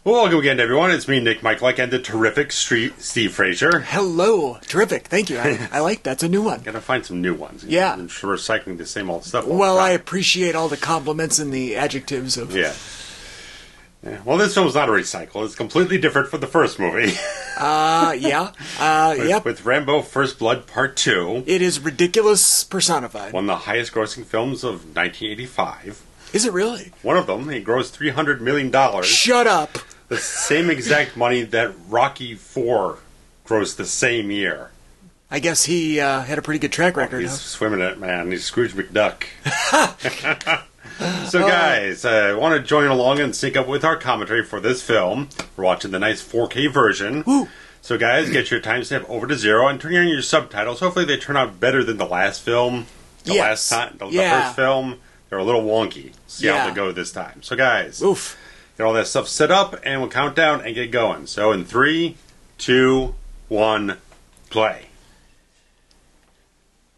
Well, welcome again, everyone. It's me, Nick Michalak, and the terrific Steve Frazier. Hello. Terrific. Thank you. I like that's a new one. Gotta find some new ones. Yeah. I'm sure we're recycling the same old stuff. Well, I appreciate all the compliments and the adjectives of... Yeah. Well, this film's not a recycle. It's completely different from the first movie. Yep. With Rambo First Blood Part 2. It is ridiculous personified. One of the highest grossing films of 1985. Is it really? One of them, he grossed $300 million. Shut up. The same exact money that Rocky IV grossed the same year. I guess he had a pretty good track record. He's swimming it, man. He's Scrooge McDuck. So, guys, want to join along and sync up with our commentary for this film. We're watching the nice 4K version. Woo. So, guys, get your timestamp over to 0 and turn on your subtitles. Hopefully they turn out better than the last film. The first film, they're a little wonky. See how they go this time. So, guys, get all that stuff set up, and we'll count down and get going. So, in 3, 2, 1, play.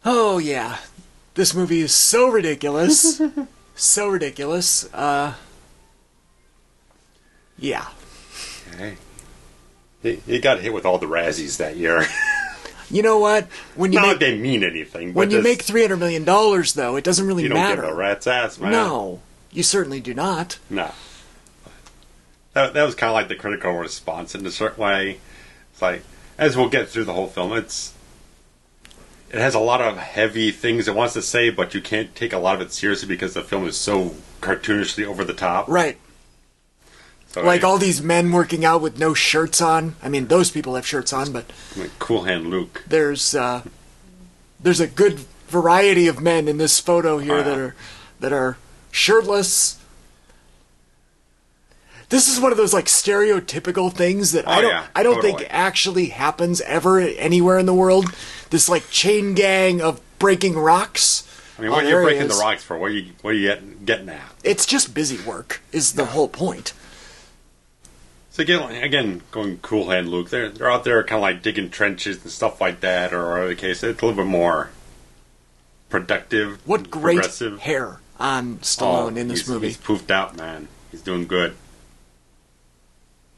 Oh, yeah. This movie is so ridiculous. So ridiculous. Yeah. Okay. He got hit with all the Razzies that year. You know what? When you Not like they mean anything. When you make $300 million, though, it doesn't really matter. You don't give a rat's ass, man. No. You certainly do not. No. That was kind of like the critical response in a certain way. It's like, as we'll get through the whole film, it has a lot of heavy things it wants to say, but you can't take a lot of it seriously because the film is so cartoonishly over the top. Right. So like all these men working out with no shirts on. I mean, those people have shirts on, but... Like Cool Hand Luke. There's a good variety of men in this photo here that are shirtless. This is one of those like stereotypical things that I don't think actually happens ever anywhere in the world. This like chain gang of breaking rocks. I mean, what are you breaking the rocks for? What are you getting at? It's just busy work is the whole point. So again, going Cool Hand Luke, they're out there kind of like digging trenches and stuff like that, or whatever the case. It's a little bit more productive. What great hair on Stallone in this movie. He's poofed out, man. He's doing good.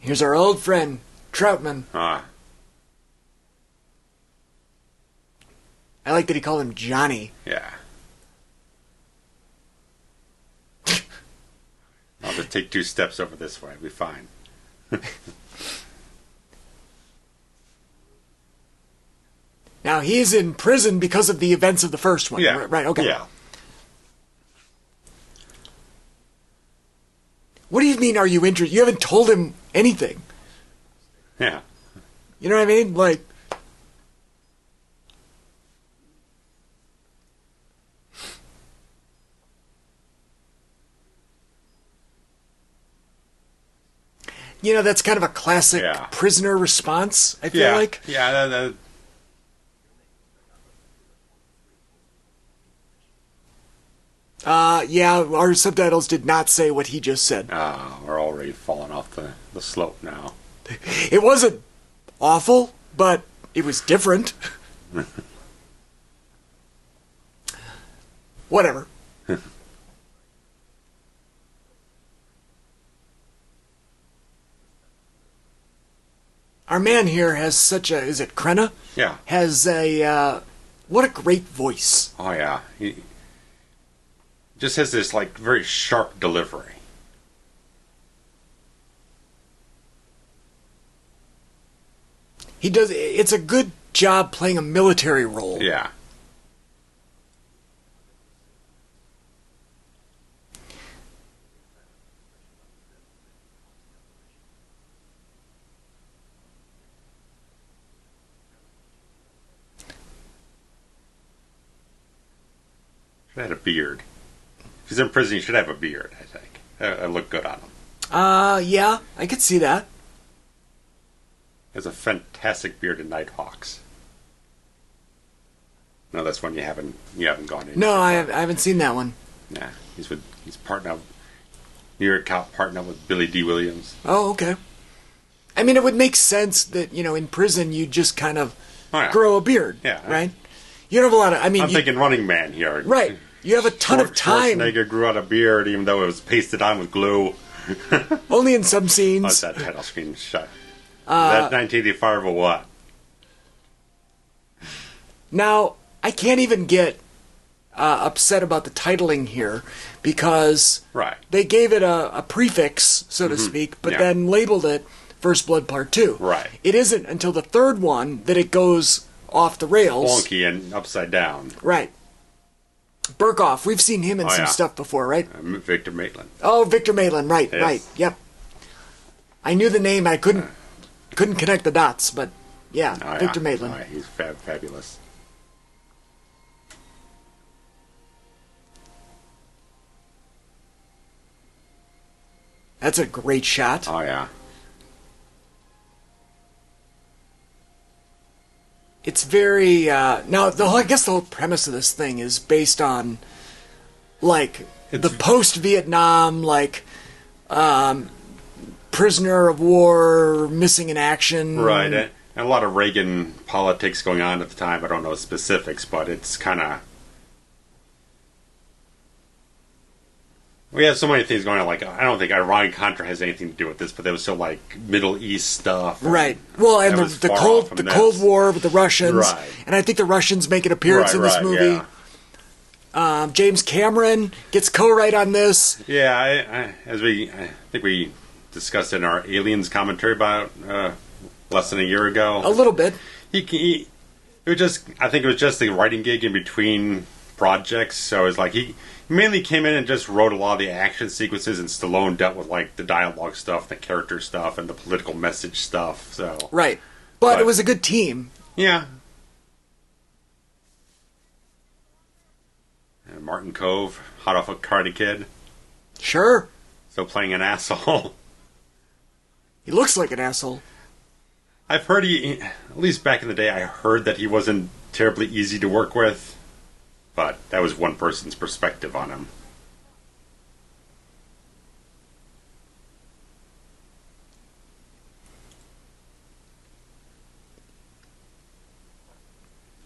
Here's our old friend, Troutman. I like that he called him Johnny. Yeah. I'll just take 2 steps over this way. I'll be fine. Now, he's in prison because of the events of the first one. Yeah. Right, okay. Yeah. What do you mean, are you interested? You haven't told him anything. Yeah. You know what I mean? Like... You know, that's kind of a classic prisoner response, I feel like. Yeah, our subtitles did not say what he just said. We're already falling off the slope now. It wasn't awful, but it was different. Whatever. Our man here has such a... Is it Crenna? Yeah. Has a... what a great voice. Oh, yeah. He just has this, like, very sharp delivery. He does... It's a good job playing a military role. Yeah. Should have had a beard. If he's in prison, he should have a beard, I think. It'd look good on him. Yeah, I could see that. He has a fantastic beard in Nighthawks. No, that's one you haven't gone into. No, I haven't seen that one. Nah, he's partnered up, New York cop partnered up with Billy D. Williams. Oh, okay. I mean, it would make sense that, in prison you just kind of grow a beard, right? You don't have a lot of... I'm thinking Running Man here. Right. You have a ton of time. Schwarzenegger grew out a beard even though it was pasted on with glue. Only in some scenes. What's that title screen shot? That 1985 or what? Now, I can't even get upset about the titling here because they gave it a prefix, so to speak, but then labeled it First Blood Part 2. Right. It isn't until the third one that it goes off the rails. Wonky and upside down. Right. Berkoff, we've seen him in some stuff before, right? Victor Maitland. Oh, Victor Maitland, right, right, yep. I knew the name, I couldn't connect the dots, but Victor Maitland. Oh, he's fabulous. That's a great shot. Oh, yeah. It's very... now, I guess the whole premise of this thing is based on, like, the post-Vietnam, like, prisoner of war, missing in action. Right, and a lot of Reagan politics going on at the time. I don't know specifics, but it's kind of... We have so many things going on. Like, I don't think Iran-Contra has anything to do with this, but there was still, like, Middle East stuff. Right. Well, and the Cold War with the Russians. Right. And I think the Russians make an appearance in this movie. Yeah. James Cameron gets co-write on this. Yeah, I think we discussed in our Aliens commentary about less than a year ago. A little bit. I think it was just the writing gig in between projects. So it's like he mainly came in and just wrote a lot of the action sequences, and Stallone dealt with like the dialogue stuff, the character stuff, and the political message stuff. So right, but it was a good team. Yeah. And Martin Kove, hot off of Karate Kid. Sure. So playing an asshole. He looks like an asshole. I've heard at least back in the day, I heard that he wasn't terribly easy to work with. But that was one person's perspective on him.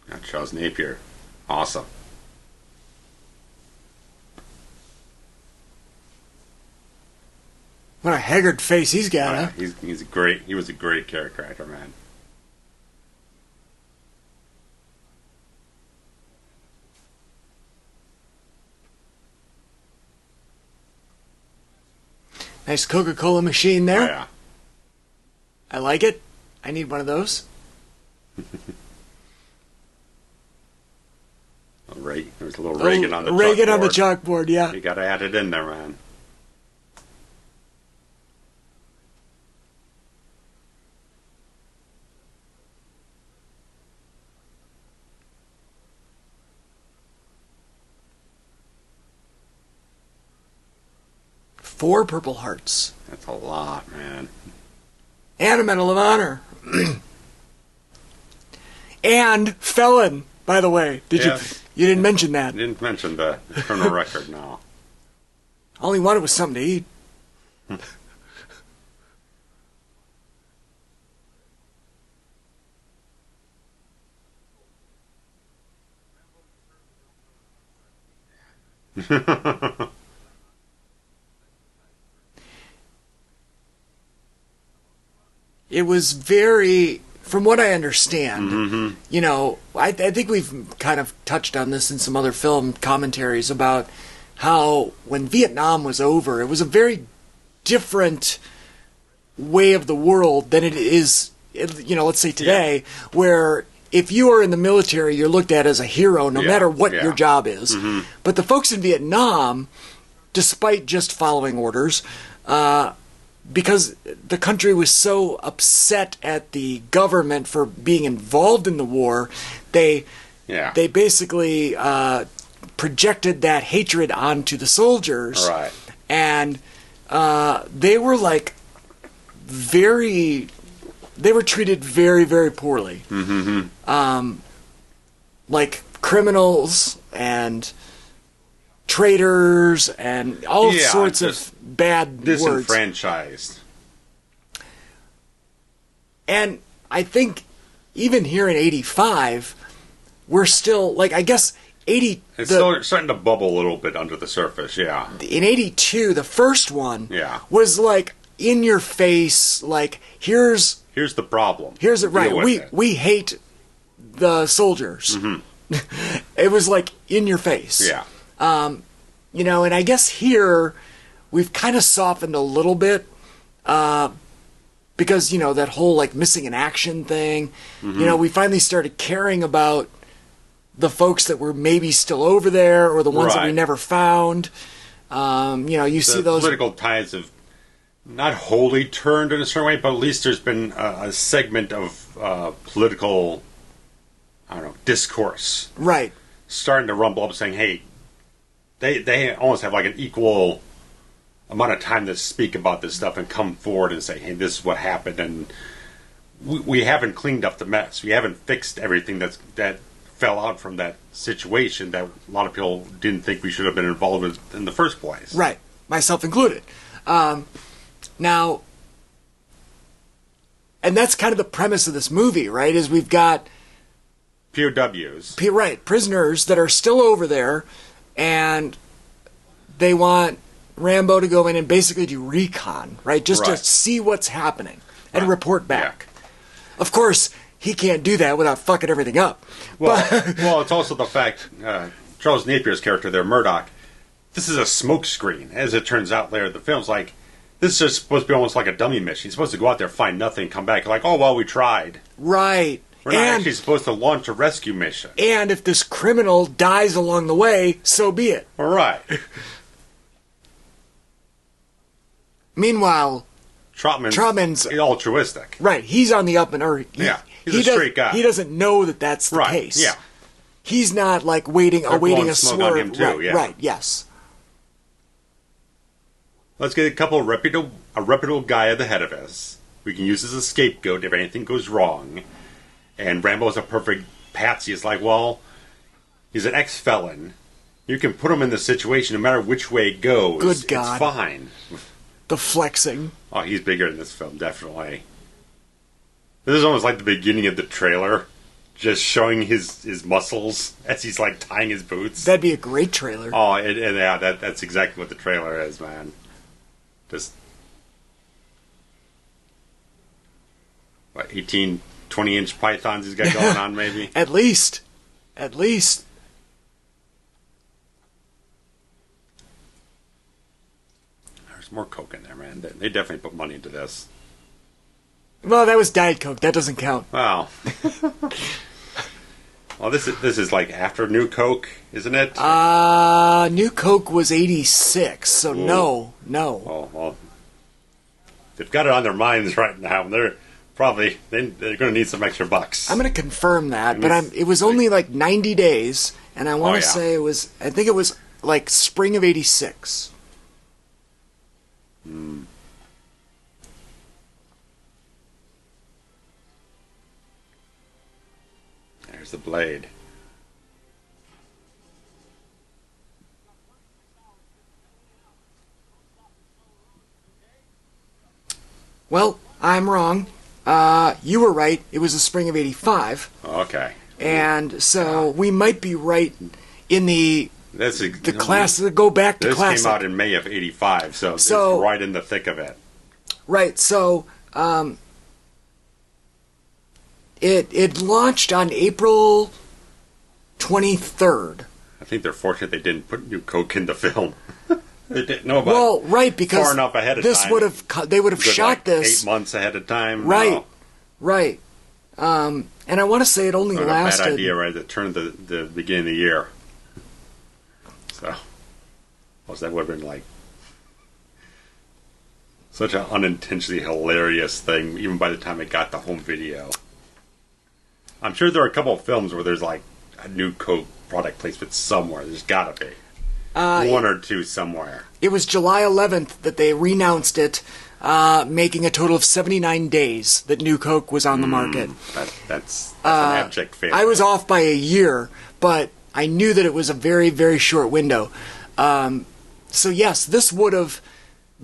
That shows Napier. Awesome. What a haggard face he's got, huh? He was a great character actor, man. Nice Coca-Cola machine there. Oh, yeah. I like it. I need one of those. There's a little Reagan on the chalkboard. Reagan on the chalkboard, yeah. You gotta add it in there, man. Four Purple Hearts. That's a lot, man. And a Medal of Honor. And felon, by the way. You didn't mention that. I didn't mention the criminal record, no. All he wanted was something to eat. It was very, from what I understand, you know, I think we've kind of touched on this in some other film commentaries about how when Vietnam was over, it was a very different way of the world than it is, you know, let's say today, where if you are in the military, you're looked at as a hero no matter what your job is. But the folks in Vietnam, despite just following orders, because the country was so upset at the government for being involved in the war, they basically projected that hatred onto the soldiers. Right. And they were like they were treated very, very poorly. Like criminals and traitors and all sorts of bad words. Disenfranchised. And I think even here in 85, we're still, like, I guess It's still starting to bubble a little bit under the surface, yeah. In 82, the first one was like in your face, like, here's the problem. Here's it, right. We hate the soldiers. Mm-hmm. It was like in your face. Yeah. You know, and I guess here we've kind of softened a little bit because, you know, that whole like missing in action thing. Mm-hmm. You know, we finally started caring about the folks that were maybe still over there or the ones that we never found. You know, you see those political tides have not wholly turned in a certain way, but at least there's been a segment of political, I don't know, discourse. Right. Starting to rumble up saying, hey, they almost have like an equal amount of time to speak about this stuff and come forward and say, hey, this is what happened, and we haven't cleaned up the mess. We haven't fixed everything that fell out from that situation that a lot of people didn't think we should have been involved with in the first place. Right. Myself included. Now, and that's kind of the premise of this movie, right, is we've got POWs. Prisoners that are still over there, and they want Rambo to go in and basically do recon, right, just to see what's happening and report back. Yeah. Of course, he can't do that without fucking everything up. Well, it's also the fact, Charles Napier's character there, Murdoch, this is a smoke screen. As it turns out later, the film's like, this is just supposed to be almost like a dummy mission. He's supposed to go out there, find nothing, come back, like, oh, well, we tried. Right. We're not actually supposed to launch a rescue mission. And if this criminal dies along the way, so be it. All right. Meanwhile, Trotman's altruistic. Right. He's on the up and he's a straight guy. He doesn't know that that's the case. Yeah. He's not like awaiting a swerve. On him too, right. Yes. Let's get a reputable guy at the head of us. We can use as a scapegoat if anything goes wrong. And Rambo's a perfect patsy. It's like, well, he's an ex-felon. You can put him in the situation no matter which way it goes. Good God. It's fine. The flexing. Oh, he's bigger in this film, definitely. This is almost like the beginning of the trailer. Just showing his muscles as he's like tying his boots. That'd be a great trailer. Oh, yeah, that's exactly what the trailer is, man. Just, 18, 20-inch pythons he's got going on, maybe? At least. There's more coke in there, man. They definitely put money into this. Well, that was Diet Coke. That doesn't count. Wow. Well, this is like after New Coke, isn't it? New Coke was 86, so no. Oh, well, they've got it on their minds right now. They're going to need some extra bucks. I'm going to confirm that, but it was only like 90 days, and I want to say I think it was like spring of 86. There's the blade. Well, I'm wrong. You were right. It was the spring of 85. Okay. And so we might be right in the class. Go back to classic. This came out in May of 85, so it's right in the thick of it. Right. So it launched on April 23rd. I think they're fortunate they didn't put New Coke in the film. They didn't know about because far enough ahead of time. They would have shot this 8 months ahead of time. Right. And I want to say it only lasted. A bad idea, right? At the beginning of the year. So, that would have been like such an unintentionally hilarious thing, even by the time it got to home video. I'm sure there are a couple of films where there's like a New Coke product placement somewhere. There's got to be. One or two somewhere. It was July 11th that they renounced it, making a total of 79 days that New Coke was on the market. That's an abject failure. I was off by a year, but I knew that it was a very, very short window. So yes, this would have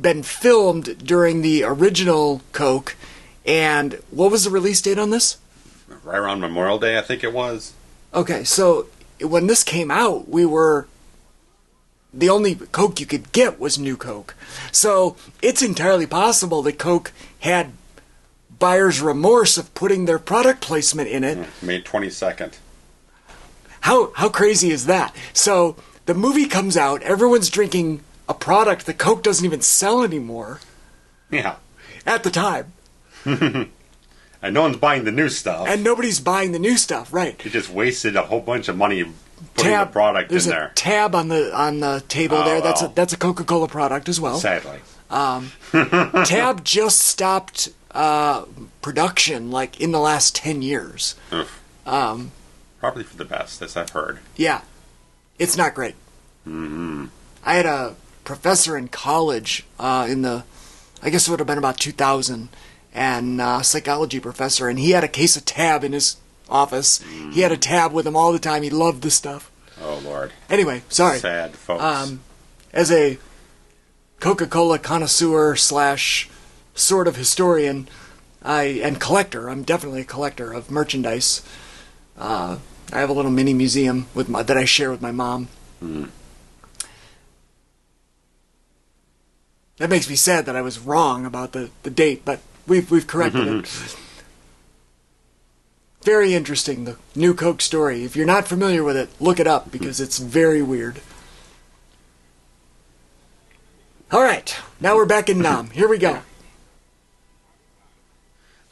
been filmed during the original Coke. And what was the release date on this? Right around Memorial Day, I think it was. Okay, so when this came out, the only Coke you could get was New Coke. So it's entirely possible that Coke had buyer's remorse of putting their product placement in it. May 22nd. How crazy is that? So the movie comes out, everyone's drinking a product that Coke doesn't even sell anymore. Yeah. At the time. And no one's buying the new stuff. And nobody's buying the new stuff, right. You just wasted a whole bunch of money putting the product in there. There's a tab on the table there. That's a Coca-Cola product as well. Sadly. Tab just stopped production like in the last 10 years. Probably for the best, as I've heard. Yeah. It's not great. Mm-hmm. I had a professor in college I guess it would have been about 2000, and psychology professor, and he had a case of Tab in his office. He had a Tab with him all the time. He loved the stuff. Oh, Lord. Anyway, sorry. Sad, folks. As a Coca-Cola connoisseur / sort of historian and collector, I'm definitely a collector of merchandise. I have a little mini museum that I share with my mom. That makes me sad that I was wrong about the date, but we've corrected it. Very interesting, the New Coke story. If you're not familiar with it, look it up, because it's very weird. All right, now we're back in Nam. Here we go.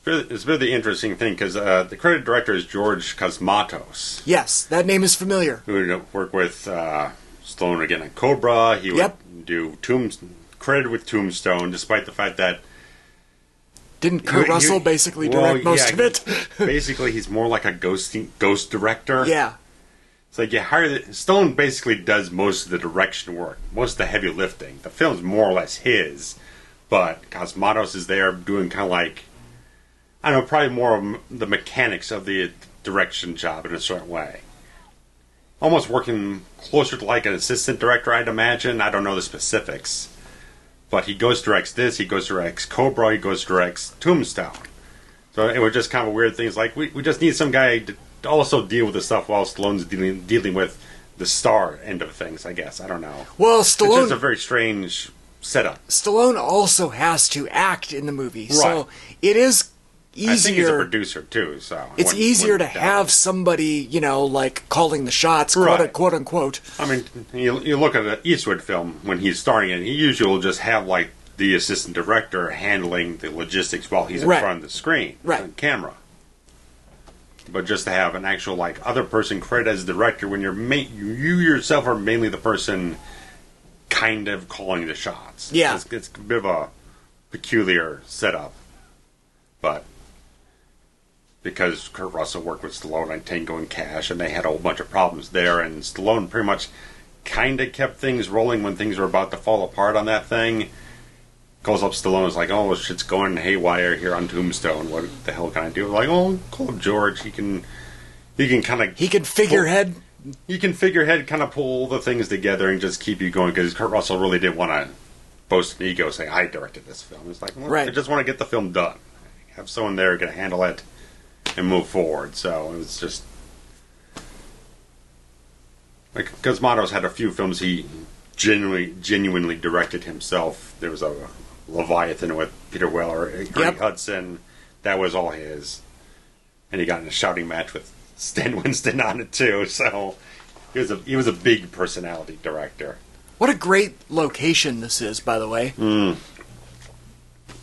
It's a really interesting thing, because the credited director is George Cosmatos. Yes, that name is familiar. Who would work with Stallone again on Cobra. He would do credited with Tombstone, despite the fact that didn't Kurt Russell basically direct most of it? Basically, he's more like a ghost director. Yeah. It's like you hire Stallone basically does most of the direction work, most of the heavy lifting. The film's more or less his, but Cosmatos is there doing kind of like, I don't know, probably more of the mechanics of the direction job in a certain way. Almost working closer to like an assistant director, I'd imagine. I don't know the specifics. But he ghost directs this, he ghost directs Cobra, he ghost directs Tombstone. So it was just kind of a weird thing. It's like, we just need some guy to also deal with the stuff while Stallone's dealing with the star end of things, I guess. I don't know. Well, Stallone... It's just a very strange setup. Stallone also has to act in the movie. Right. So it is easier... I think he's a producer, too, so... It's easier to have somebody, like, calling the shots, quote unquote. I mean, you look at an Eastwood film, when he's starring it, he usually will just have, like, the assistant director handling the logistics while he's in front of the screen, on camera. But just to have an actual, like, other person credited as director when you yourself are mainly the person kind of calling the shots. Yeah. It's a bit of a peculiar setup. But because Kurt Russell worked with Stallone on Tango and Cash, and they had a whole bunch of problems there, and Stallone pretty much kind of kept things rolling when things were about to fall apart on that thing. Calls up Stallone, is like, oh, shit's going haywire here on Tombstone. What the hell can I do? Like, oh, call up George. He can kind of... He can figurehead. He can figurehead, kind of pull the things together and just keep you going, because Kurt Russell really didn't want to boast an ego saying, I directed this film. It's like, well, I just want to get the film done. Have someone there who can handle it and move forward. So it was just... Like, Cosmatos had a few films he genuinely directed himself. There was a Leviathan with Peter Weller, Ernie Hudson. That was all his. And he got in a shouting match with Stan Winston on it too. So he was a big personality director. What a great location this is, by the way.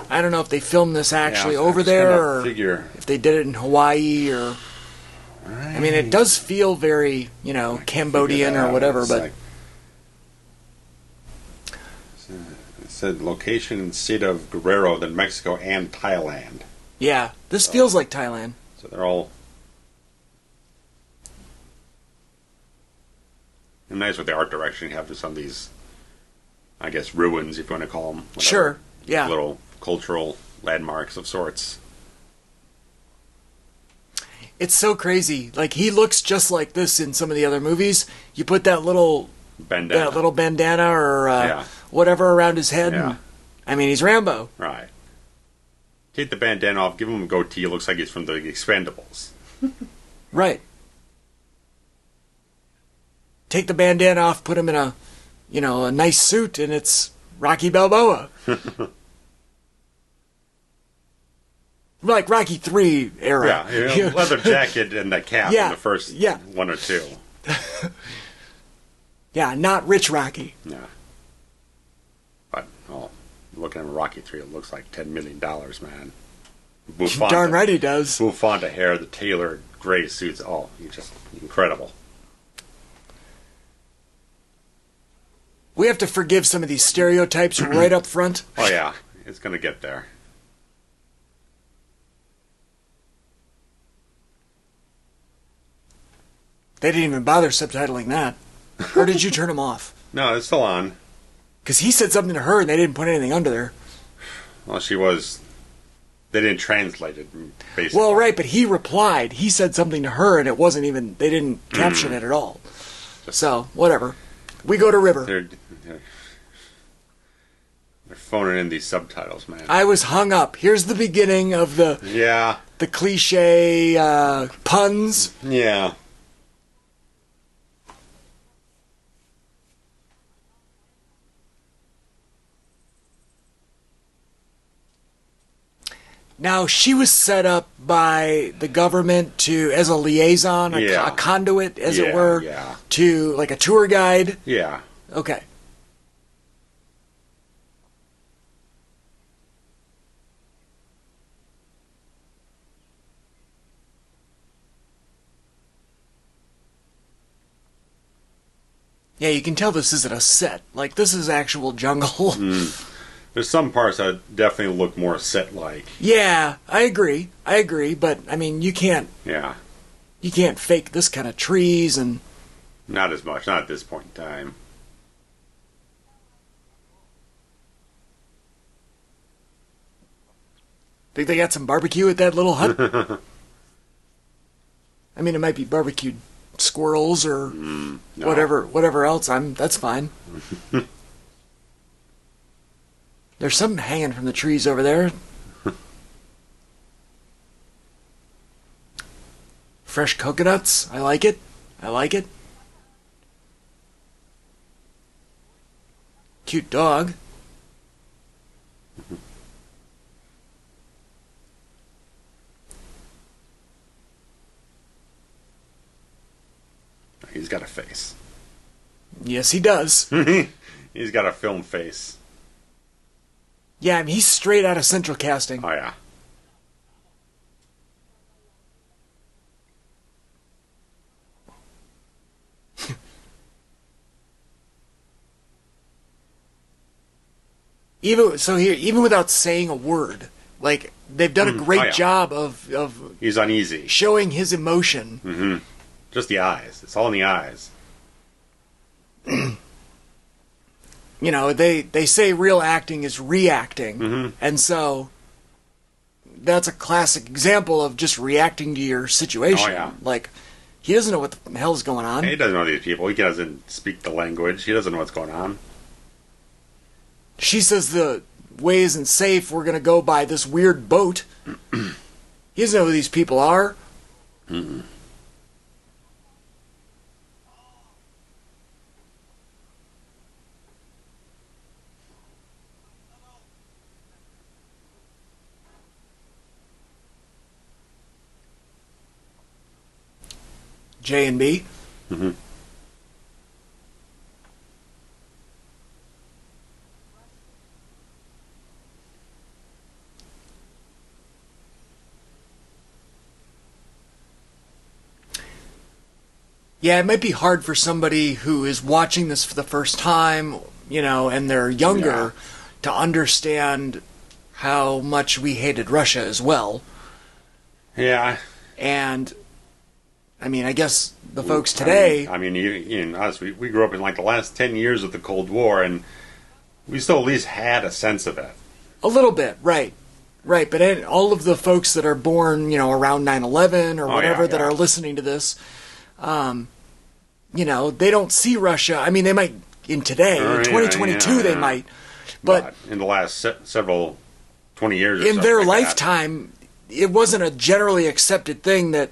I don't know if they filmed this actually over there, or if they did it in Hawaii, or... I mean, it does feel very, Cambodian or whatever, but... It said location in the state of Guerrero, then Mexico, and Thailand. Yeah, this feels like Thailand. So they're all... And nice with the art direction. You have some of these, I guess, ruins, if you want to call them. Whatever. Sure, yeah. Little cultural landmarks of sorts. It's so crazy. Like, he looks just like this in some of the other movies. You put that little bandana or whatever around his head. Yeah. And, he's Rambo. Right. Take the bandana off, give him a goatee. It looks like he's from the Expendables. Right. take the bandana off, put him in a nice suit, and it's Rocky Balboa. Like Rocky 3 era. Yeah, leather jacket and the cap in the first one or two. Yeah, not rich Rocky. Yeah. But, looking at Rocky 3, it looks like $10 million, man. Buffonda, darn right he does. Buffonda hair, the tailored gray suits. Oh, he's just incredible. We have to forgive some of these stereotypes right up front. Oh, yeah. It's going to get there. They didn't even bother subtitling that. Or did you turn them off? No, it's still on. Because he said something to her and they didn't put anything under there. Well, they didn't translate it, basically. Well, right, but he replied. He said something to her and it wasn't even, they didn't caption it at all. So, whatever. We go to River. They're phoning in these subtitles, man. I was hung up. Here's the beginning of the cliche puns. Yeah. Now, she was set up by the government as a liaison, a conduit, as it were, to, like, a tour guide. Yeah. Okay. Yeah, you can tell this isn't a set. Like, this is actual jungle. There's some parts that definitely look more set-like. Yeah, I agree, but, I mean, you can't... Yeah. You can't fake this kind of trees and... Not as much, not at this point in time. Think they got some barbecue at that little hut? I mean, it might be barbecued squirrels or whatever else. That's fine. There's something hanging from the trees over there. Fresh coconuts. I like it. Cute dog. He's got a face. Yes, he does. He's got a film face. Yeah, I mean, he's straight out of Central Casting. Oh, yeah. Even without saying a word, like, they've done a great job of he's uneasy, showing his emotion. Mm-hmm. Just the eyes. It's all in the eyes. You know, they say real acting is reacting, and so that's a classic example of just reacting to your situation. Oh, yeah. Like, he doesn't know what the hell's going on. He doesn't know these people. He doesn't speak the language. He doesn't know what's going on. She says the way isn't safe. We're going to go by this weird boat. He doesn't know who these people are. Mm-mm. J and B. Mm-hmm. Yeah, it might be hard for somebody who is watching this for the first time, you know, and they're younger, to understand how much we hated Russia as well. Yeah. And, I mean, I guess the folks today... I mean, even us, we grew up in like the last 10 years of the Cold War, and we still at least had a sense of it. A little bit, right. Right, but all of the folks that are born, you know, around 9/11 or whatever that are listening to this... you know, they don't see Russia. I mean, they might in today, in 2022, they might. But in the last several 20 years or in their lifetime, it wasn't a generally accepted thing that,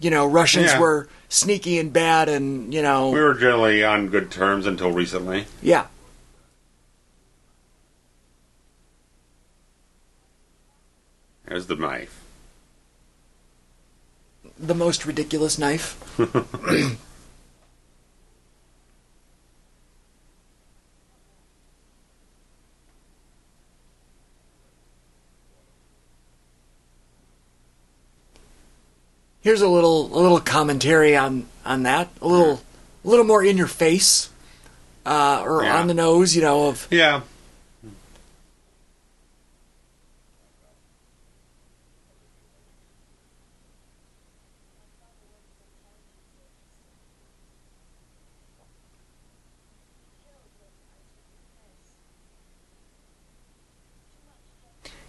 Russians were sneaky and bad, and we were generally on good terms until recently. Yeah. There's the knife. The most ridiculous knife. Here's a little commentary on that. A little more in your face, or on the nose, of yeah.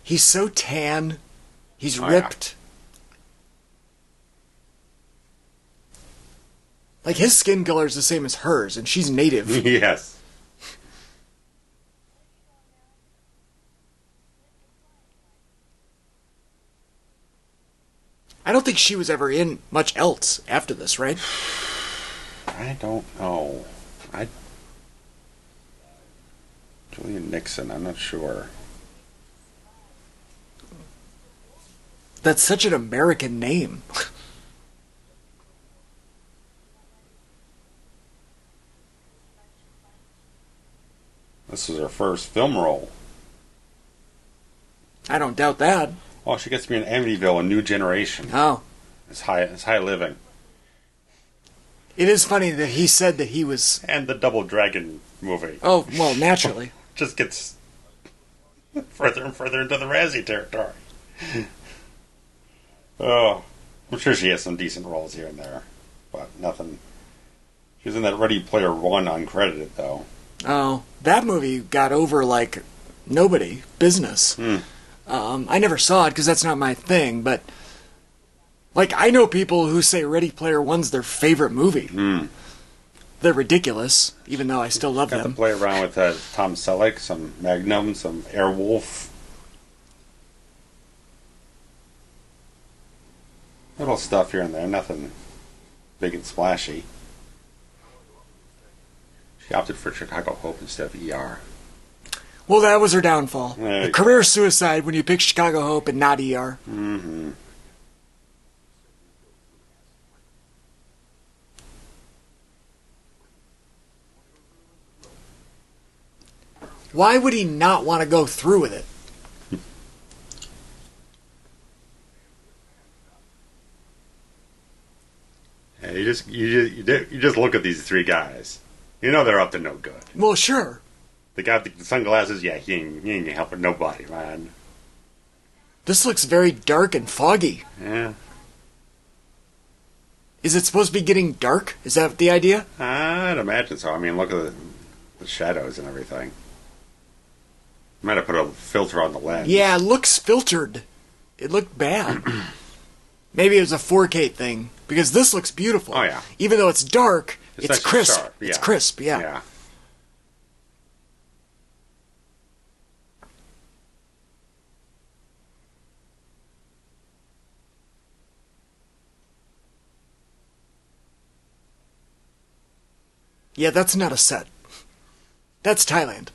He's so tan. He's ripped. Yeah. Like, his skin color is the same as hers, and she's native. Yes. I don't think she was ever in much else after this, right? I don't know. Julian Nickson, I'm not sure. That's such an American name. This is her first film role. I don't doubt that. Oh, she gets to be in Amityville, A New Generation. Oh. It's high living. It is funny that he said that he was... And the Double Dragon movie. Oh, well, naturally. Just gets further and further into the Razzie territory. Oh, I'm sure she has some decent roles here and there, but nothing. She was in that Ready Player One uncredited, though. Oh, that movie got over like nobody. Business. I never saw it because that's not my thing, but like, I know people who say Ready Player One's their favorite movie. They're ridiculous, even though I still love them. Got to play around with Tom Selleck, some Magnum, some Airwolf. Little stuff here and there, nothing big and splashy. She opted for Chicago Hope instead of ER. Well, that was her downfall. A career suicide when you pick Chicago Hope and not ER. Mm-hmm. Why would he not want to go through with it? Yeah, you just look at these three guys. You know they're up to no good. Well, sure. The guy with the sunglasses, yeah, he ain't helping nobody, man. This looks very dark and foggy. Yeah. Is it supposed to be getting dark? Is that the idea? I'd imagine so. I mean, look at the shadows and everything. Might have put a filter on the lens. Yeah, it looks filtered. It looked bad. Maybe it was a 4K thing, because this looks beautiful. Oh, yeah. Even though it's dark, it's crisp. Sharp. Yeah. It's crisp, yeah. Yeah. Yeah, that's not a set. That's Thailand.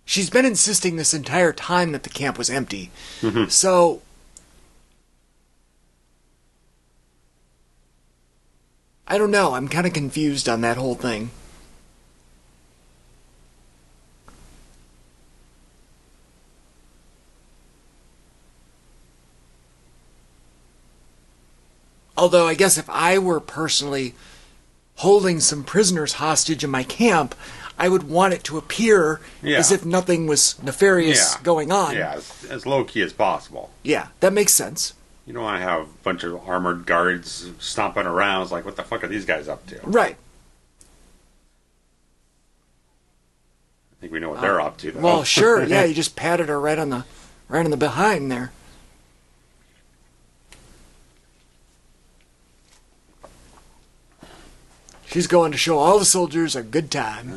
She's been insisting this entire time that the camp was empty. Mm-hmm. So, I don't know. I'm kind of confused on that whole thing. Although, I guess if I were personally holding some prisoners hostage in my camp, I would want it to appear as if nothing was nefarious going on. Yeah, as low-key as possible. Yeah, that makes sense. You don't want to have a bunch of armored guards stomping around. It's like, what the fuck are these guys up to? Right. I think we know what they're up to, though. Well, sure. Yeah, you just patted her right on the behind there. She's going to show all the soldiers a good time.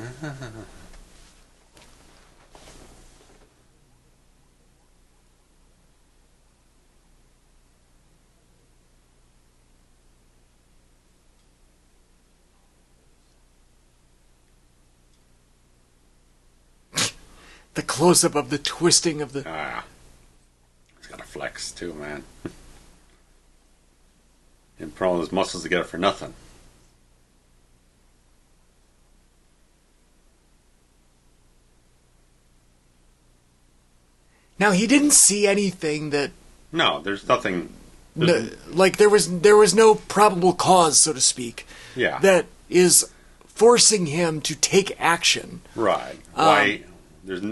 The close-up of the twisting of the... He's got a flex, too, man. And put all his muscles together for nothing. Now, he didn't see anything that... No, there's nothing... like, there was no probable cause, so to speak. Yeah. That is forcing him to take action. Right. Why... There's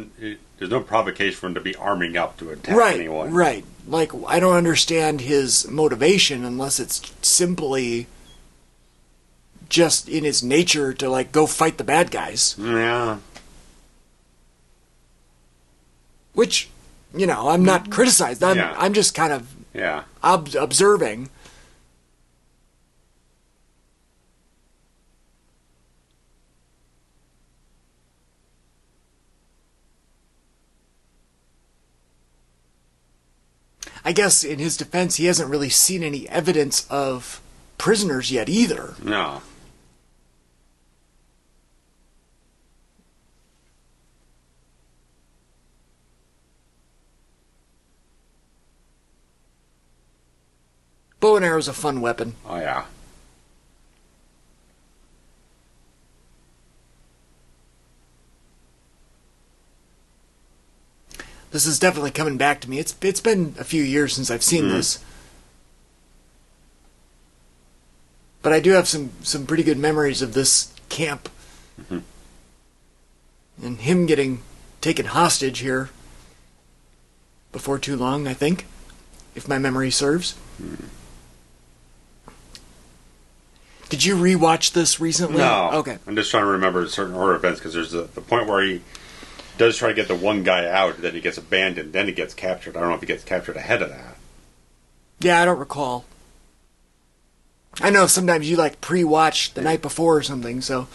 no provocation for him to be arming up to attack anyone. Right. Like, I don't understand his motivation unless it's simply just in his nature to, like, go fight the bad guys. Yeah. Which, you know, I'm not criticized. I'm just kind of observing. I guess in his defense, he hasn't really seen any evidence of prisoners yet either. No. Bow and arrow is a fun weapon. Oh, yeah. This is definitely coming back to me. It's been a few years since I've seen this. But I do have some pretty good memories of this camp. Mm-hmm. And him getting taken hostage here before too long, I think, if my memory serves. Did you rewatch this recently? No. Okay. I'm just trying to remember certain order of events because there's the point where he does try to get the one guy out, then he gets abandoned, then he gets captured. I don't know if he gets captured ahead of that. Yeah, I don't recall. I know sometimes you like pre-watch the night before or something, so...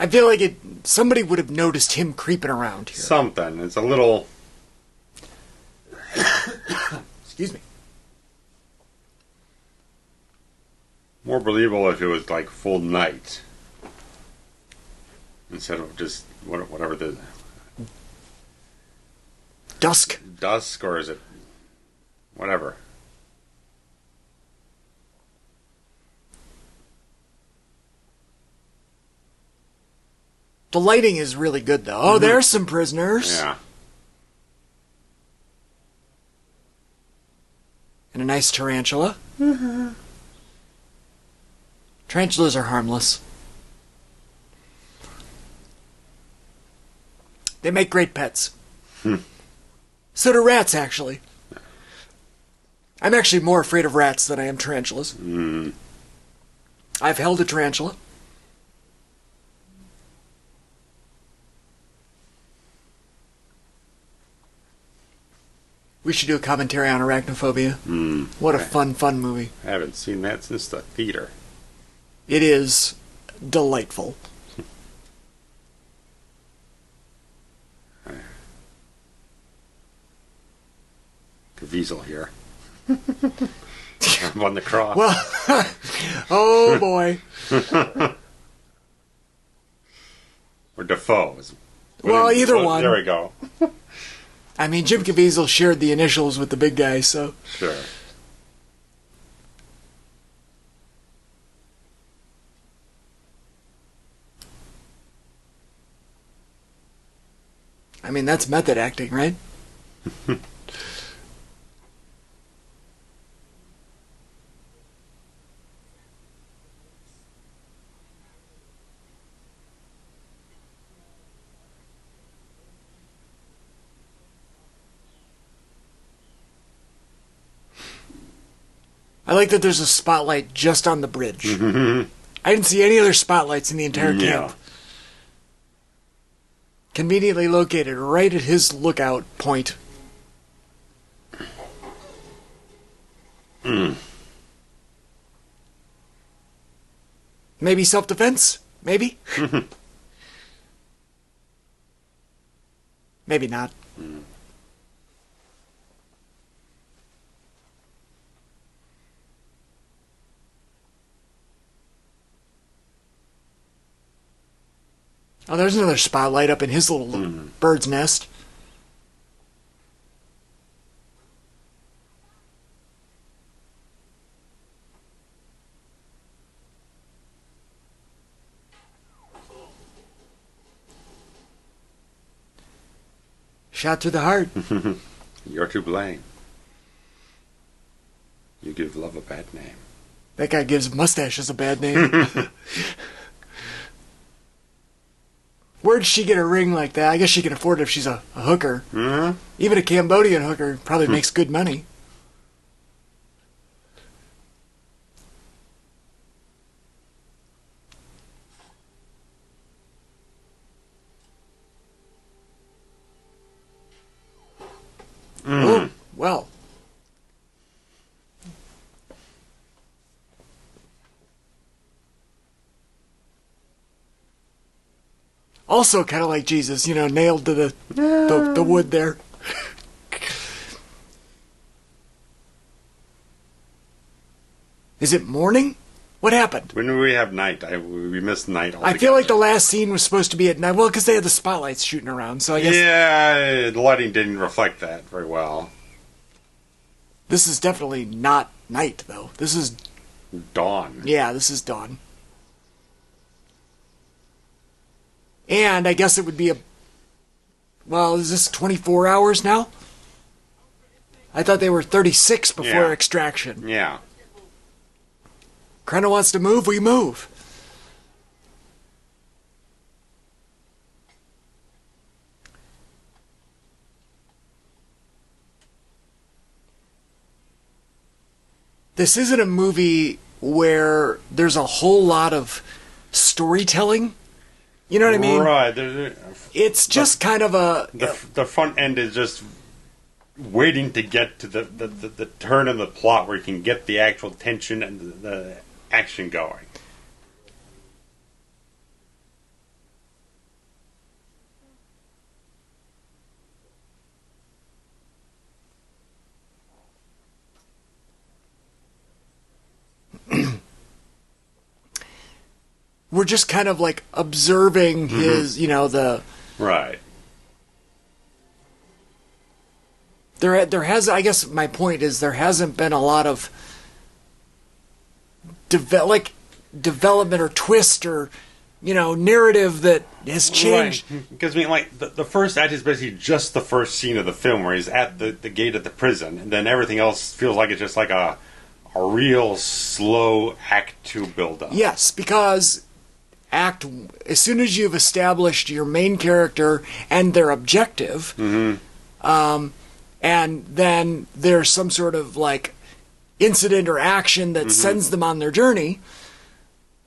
I feel like somebody would have noticed him creeping around here. Something. It's a little... Excuse me. More believable if it was like full night. Instead of just whatever the... Dusk. Dusk, or is it... whatever. The lighting is really good, though. Oh, there's some prisoners. Yeah. And a nice tarantula. Tarantulas are harmless. They make great pets. So do rats, actually. I'm actually more afraid of rats than I am tarantulas. I've held a tarantula. We should do a commentary on arachnophobia. What a fun movie. I haven't seen that since the theater. It is delightful. Caviezel here. I'm on the cross. Well, oh boy. Or Defoe. Well, either one. There we go. I mean, Jim Caviezel shared the initials with the big guy, so... Sure. I mean, that's method acting, right? I like that there's a spotlight just on the bridge. Mm-hmm. I didn't see any other spotlights in the entire camp. Conveniently located right at his lookout point. Maybe self-defense? Maybe? Maybe not. Oh, there's another spotlight up in his little bird's nest. Shot to the heart. You're to blame. You give love a bad name. That guy gives mustaches a bad name. Where'd she get a ring like that? I guess she can afford it if she's a hooker. Mm-hmm. Even a Cambodian hooker probably makes good money. Oh, well. Also kind of like Jesus, you know, nailed to the wood there. Is it morning? What happened? When do we have night? We missed night altogether. I feel like the last scene was supposed to be at night. Well, because they had the spotlights shooting around, so I guess... Yeah, the lighting didn't reflect that very well. This is definitely not night, though. This is... dawn. Yeah, this is dawn. And I guess it would be a... Well, is this 24 hours now? I thought they were 36 before extraction. Yeah. Crenna wants to move, we move. This isn't a movie where there's a whole lot of storytelling. You know what I mean? Right. It's just kind of a... The front end is just waiting to get to the turn in the plot where you can get the actual tension and the action going. We're just kind of like observing his, you know, the... Right. There has, I guess my point is there hasn't been a lot of development or twist or, you know, narrative that has changed. Right. Because, I mean, like, the first act is basically just the first scene of the film where he's at the gate of the prison, and then everything else feels like it's just like a real slow Act 2 build-up. Yes, because as soon as you've established your main character and their objective, and then there's some sort of, like, incident or action that sends them on their journey,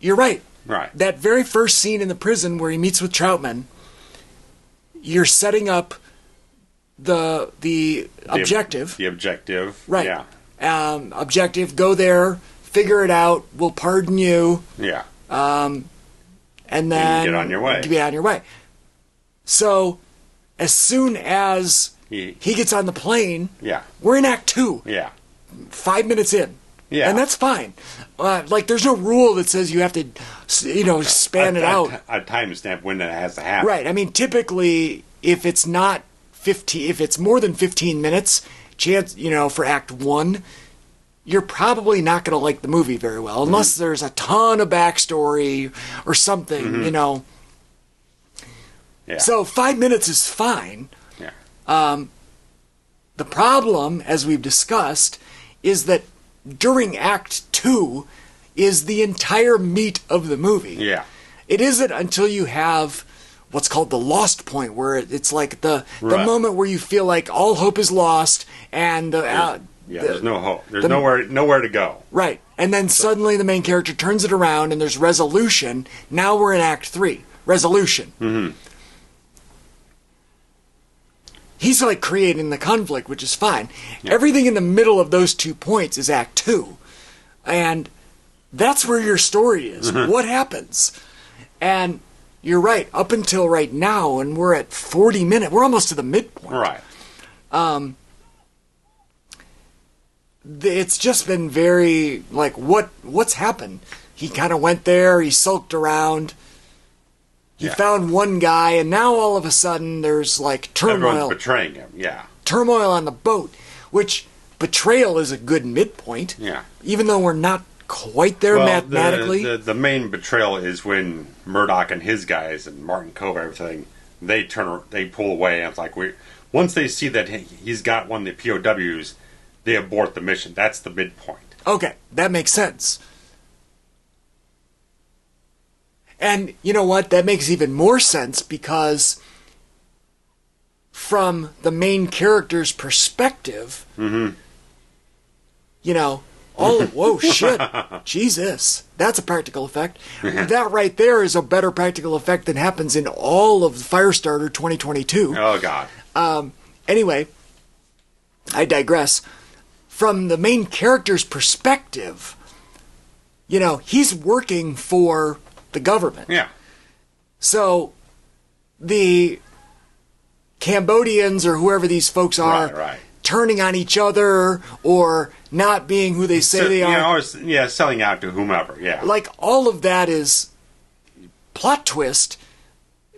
you're right. Right. That very first scene in the prison where he meets with Troutman, you're setting up the objective. The objective. Right. Yeah. Objective, go there, figure it out, we'll pardon you. Yeah. And then... get on your way. Get on your way. So, as soon as he gets on the plane, we're in Act 2. Yeah. 5 minutes in. Yeah. And that's fine. Like, there's no rule that says you have to, you know, span it out. A timestamp when it has to happen. Right. I mean, typically, if it's not 15, if it's more than 15 minutes, chance, you know, for Act 1, you're probably not going to like the movie very well, unless there's a ton of backstory or something, you know. Yeah. So 5 minutes is fine. Yeah. The problem, as we've discussed, is that during Act 2 is the entire meat of the movie. Yeah. It isn't until you have what's called the lost point, where it's like the moment where you feel like all hope is lost and Yeah, there's no hope. There's nowhere to go. Right. And then suddenly the main character turns it around and there's resolution. Now we're in Act 3. Resolution. Mm-hmm. He's like creating the conflict, which is fine. Yeah. Everything in the middle of those 2 points is Act 2. And that's where your story is. Mm-hmm. What happens? And you're right. Up until right now, and we're at 40 minutes. We're almost to the midpoint. Right. It's just been very, like, what's happened? He kind of went there, he sulked around, he found one guy, and now all of a sudden there's, like, turmoil. Everyone's betraying him, yeah. Turmoil on the boat, which betrayal is a good midpoint. Yeah. Even though we're not quite there mathematically. The main betrayal is when Murdoch and his guys and Martin Kove, everything, they pull away, and it's like, once they see that he's got one of the POWs, they abort the mission. That's the midpoint. Okay, that makes sense. And you know what? That makes even more sense because from the main character's perspective, mm-hmm. you know, whoa, shit. Jesus. That's a practical effect. That right there is a better practical effect than happens in all of Firestarter 2022. Oh, God. Anyway, I digress. From the main character's perspective, you know, he's working for the government. Yeah. So the Cambodians or whoever these folks are turning on each other or not being who they say they are. Selling out to whomever, yeah. Like, all of that is plot twist,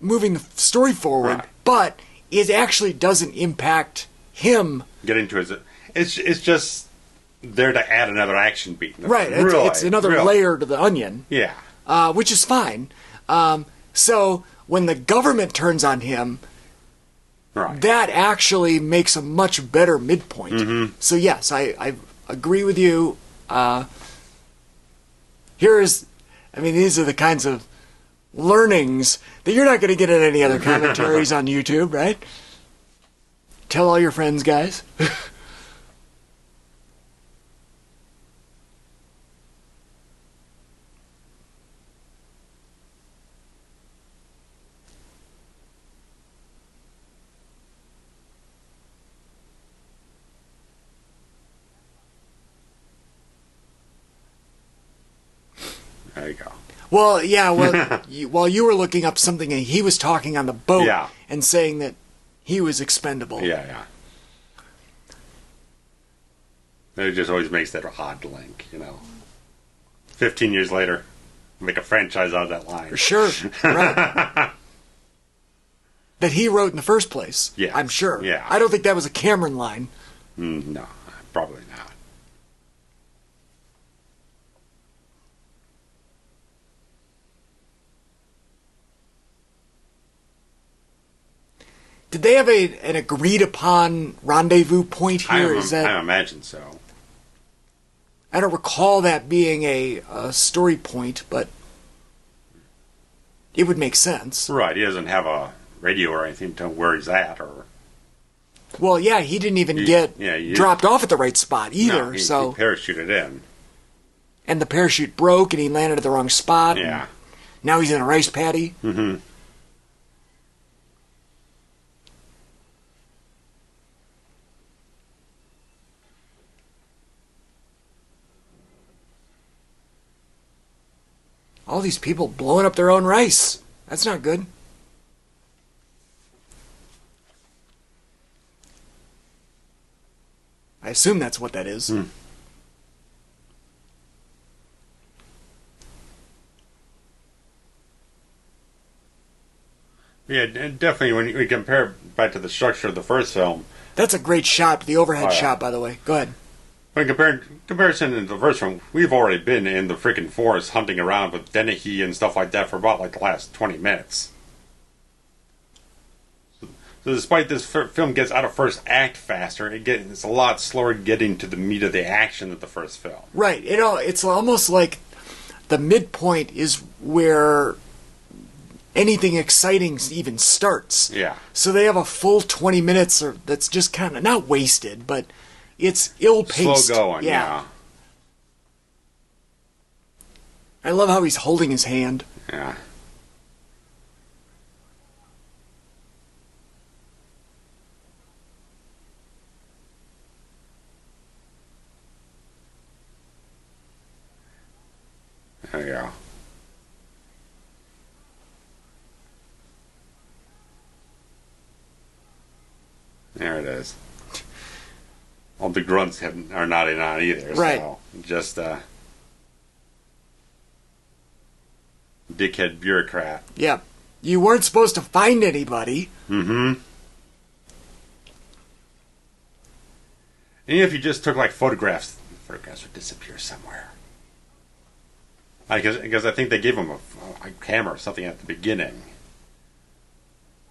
moving the story forward, but it actually doesn't impact him. Getting to his... It's just there to add another action beat. Right, it's another layer to the onion. Yeah. Which is fine. So when the government turns on him, that actually makes a much better midpoint. Mm-hmm. So yes, I agree with you. These are the kinds of learnings that you're not going to get in any other commentaries on YouTube, right? Tell all your friends, guys. There you go. Well, yeah, while you were looking up something, he was talking on the boat and saying that he was expendable. Yeah. It just always makes that odd link, you know. 15 years later, make a franchise out of that line. For sure, right. That he wrote in the first place, I'm sure. Yeah. I don't think that was a Cameron line. No, probably not. Did they have an agreed upon rendezvous point here? I imagine so. I don't recall that being a story point, but it would make sense. Right, he doesn't have a radio or anything to tell where he's at, or... Well, yeah, he didn't even get dropped off at the right spot either. No, he parachuted in. And the parachute broke, and he landed at the wrong spot. Yeah. Now he's in a rice paddy. Mm-hmm. All these people blowing up their own rice. That's not good. I assume that's what that is. Yeah, definitely. When you compare it back to the structure of the first film, that's a great shot. The overhead shot, by the way. Go ahead. When comparison to the first one, we've already been in the freaking forest hunting around with Dennehy and stuff like that for about like the last 20 minutes. So despite this film gets out of first act faster, it's a lot slower getting to the meat of the action of the first film. Right. It's almost like the midpoint is where anything exciting even starts. Yeah. So they have a full 20 minutes that's just kind of not wasted, but It's ill-paced. Slow going, yeah. I love how he's holding his hand. Yeah. There you go. There it is. All the grunts are not in on either. Right. So just dickhead bureaucrat. Yeah. You weren't supposed to find anybody. Mm-hmm. And if you just took like photographs would disappear somewhere. Because I think they gave him a camera or something at the beginning.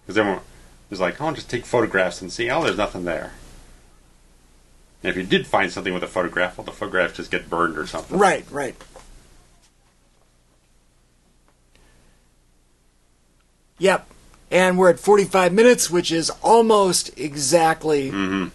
Because everyone was like, oh, just take photographs and see. Oh, there's nothing there. And if you did find something with a photograph, well, the photograph just get burned or something. Right, right. Yep. And we're at 45 minutes, which is almost exactly... Mm-hmm.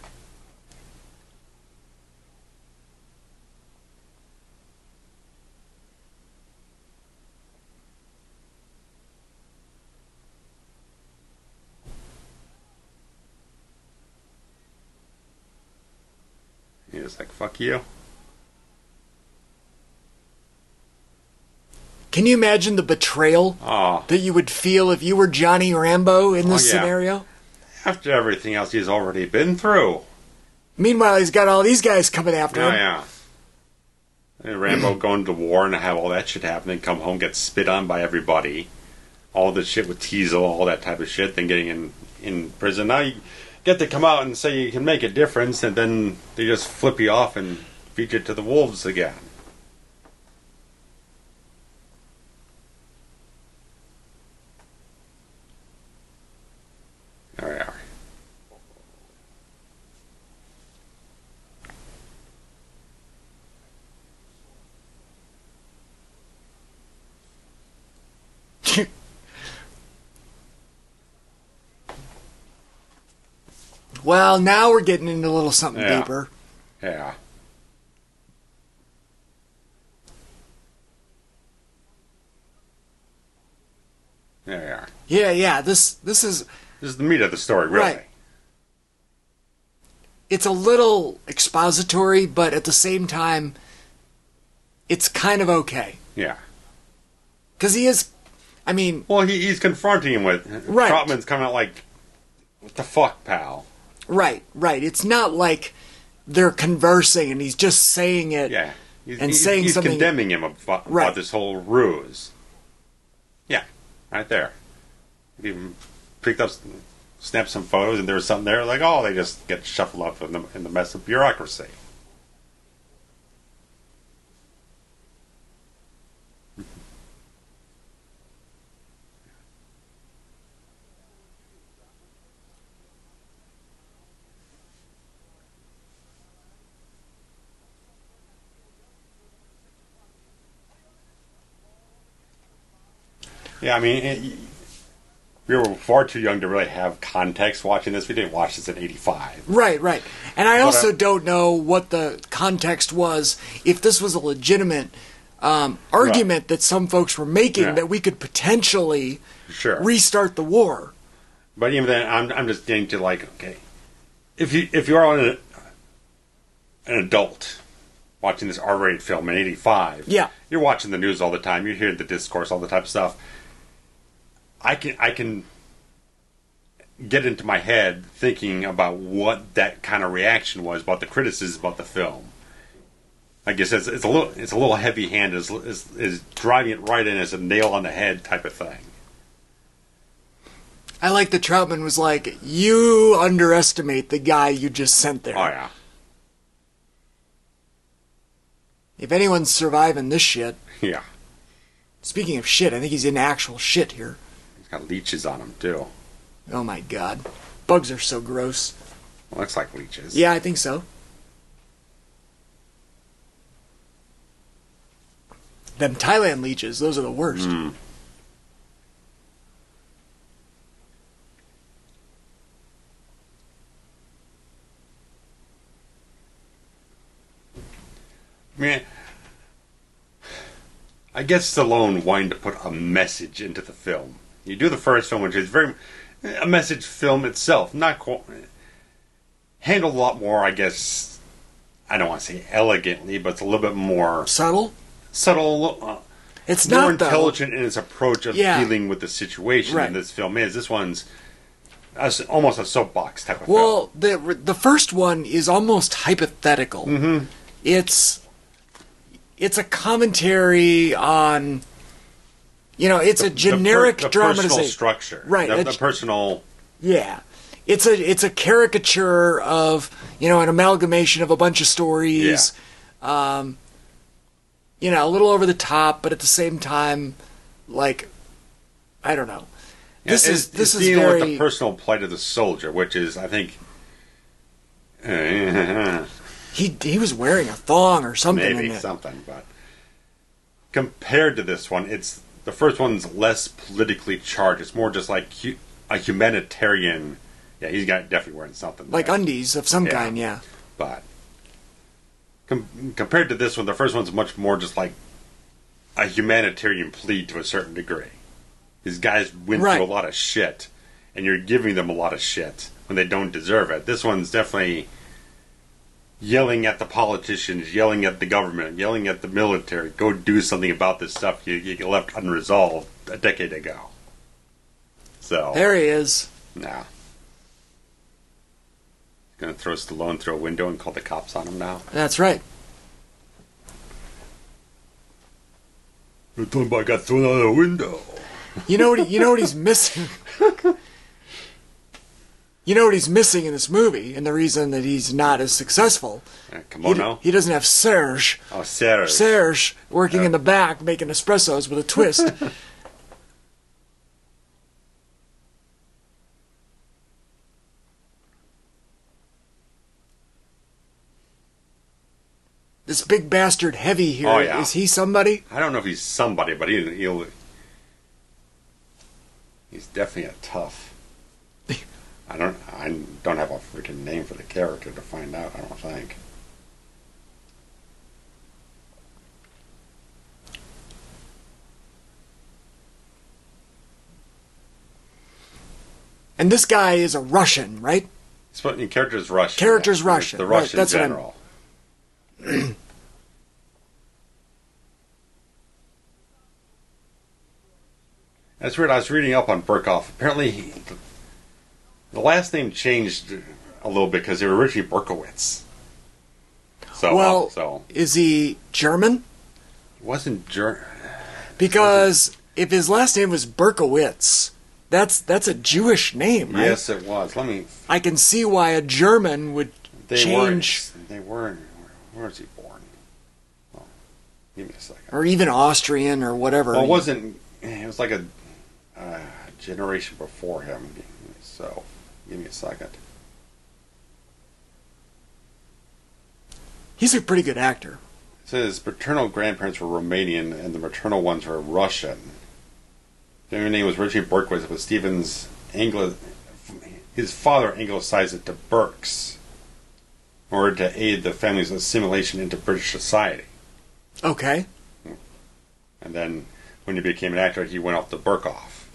He was like, fuck you. Can you imagine the betrayal that you would feel if you were Johnny Rambo in this scenario? After everything else he's already been through. Meanwhile, he's got all these guys coming after him. Yeah. And Rambo going to war and have all that shit happen, and come home, get spit on by everybody. All the shit with Teasel, all that type of shit, then getting in prison. Now you get to come out and say you can make a difference, and then they just flip you off and feed you to the wolves again. There we are. Well, now we're getting into a little something deeper. Yeah. There we are. Yeah. This is the meat of the story, really. Right. It's a little expository, but at the same time, it's kind of okay. Yeah. Because he is, I mean... Well, he's confronting him with... Right. Troutman's coming out like, what the fuck, pal? Right. It's not like they're conversing and he's just saying it. Yeah. He's condemning him about this whole ruse. Yeah. Right there. He picked up, snapped some photos, and there was something there like, oh, they just get shuffled up in the mess of bureaucracy. Yeah, I mean, we were far too young to really have context watching this. We didn't watch this in '85. Right. And I also don't know what the context was, if this was a legitimate argument that some folks were making that we could potentially restart the war. But even then, I'm just getting to like, okay, if you are an adult watching this R-rated film in '85, you're watching the news all the time, you hear the discourse, all the type of stuff. I can get into my head thinking about what that kind of reaction was, about the criticism about the film. I guess it's a little heavy-handed, is driving it right in as a nail on the head type of thing. I like that Troutman was like, you underestimate the guy you just sent there. Oh, yeah. If anyone's surviving this shit. Yeah. Speaking of shit, I think he's in actual shit here. He's got leeches on him, too. Oh, my God. Bugs are so gross. Looks like leeches. Yeah, I think so. Them Thailand leeches, those are the worst. Mm. Man, I guess Stallone wanted to put a message into the film. You do the first film, which is very a message film itself, not handled a lot more, I guess. I don't want to say elegantly, but it's a little bit more subtle. It's more not intelligent in its approach of dealing with the situation than this film is. This one's almost a soapbox type of film. Well, the first one is almost hypothetical. Mm-hmm. It's a commentary on, it's a generic dramatization. Personal structure, right? The personal. Yeah, it's a caricature of an amalgamation of a bunch of stories. Yeah. A little over the top, but at the same time, like, I don't know. This is dealing very with the personal plight of the soldier, which is, I think. He was wearing a thong or something. Maybe something, but compared to this one, the first one's less politically charged. It's more just like a humanitarian. Yeah, he's definitely wearing something. Like undies of some kind, yeah. But compared to this one, the first one's much more just like a humanitarian plea to a certain degree. These guys went through a lot of shit, and you're giving them a lot of shit when they don't deserve it. This one's definitely yelling at the politicians, yelling at the government, yelling at the military. Go do something about this stuff you left unresolved a decade ago. So there he is. Nah. Gonna throw Stallone through a window and call the cops on him now? That's right. You're talking about I got thrown out of the window. You know what he's missing? You know what he's missing in this movie, and the reason that he's not as successful. He doesn't have Serge. Oh, Serge. Serge working in the back making espressos with a twist. This big bastard Heavy here, is he somebody? I don't know if he's somebody, but he's definitely a tough. I don't have a freaking name for the character to find out, I don't think. And this guy is a Russian, right? The character's Russian. Character's Russian. The Russian general. That's weird. I was reading up on Berkoff. Apparently, the last name changed a little bit because they were originally Berkowitz. So, is he German? He wasn't German. Because if his last name was Berkowitz, that's a Jewish name, right? Yes, it was. I can see why a German would change. They weren't. Where was he born? Oh, give me a second. Or even Austrian or whatever. Well, it wasn't. It was like a generation before him. So, give me a second. He's a pretty good actor. It says his paternal grandparents were Romanian and the maternal ones were Russian. Their name was Richie Berkowitz, but Stephen's his father anglicized it to Berks in order to aid the family's assimilation into British society. Okay. And then when he became an actor, he went off to Berkoff.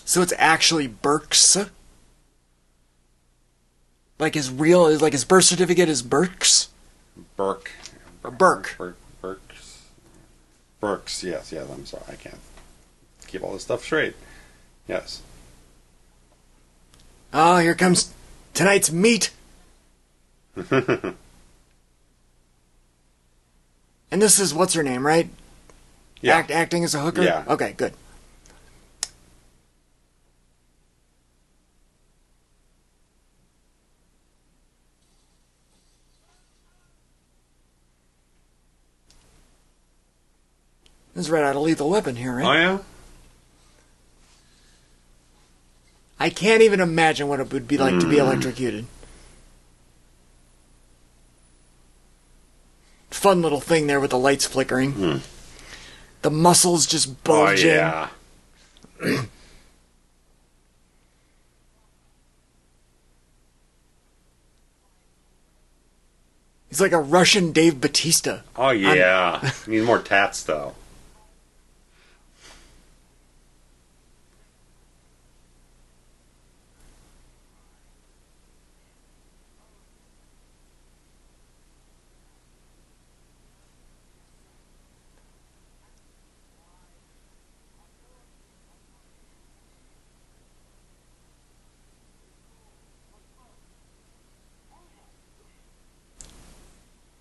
So it's actually Berks? Like his birth certificate is Berks? Burke. Or Burke. Berks, yes, I'm sorry, I can't keep all this stuff straight. Yes. Oh, here comes tonight's meat. And this is, what's her name, right? Yeah. Acting as a hooker? Yeah. Okay, good. This is right out of Lethal Weapon here, right? Oh, yeah? I can't even imagine what it would be like to be electrocuted. Fun little thing there with the lights flickering. The muscles just bulging. Oh, yeah. He's like a Russian Dave Bautista. Oh, yeah. Need more tats, though.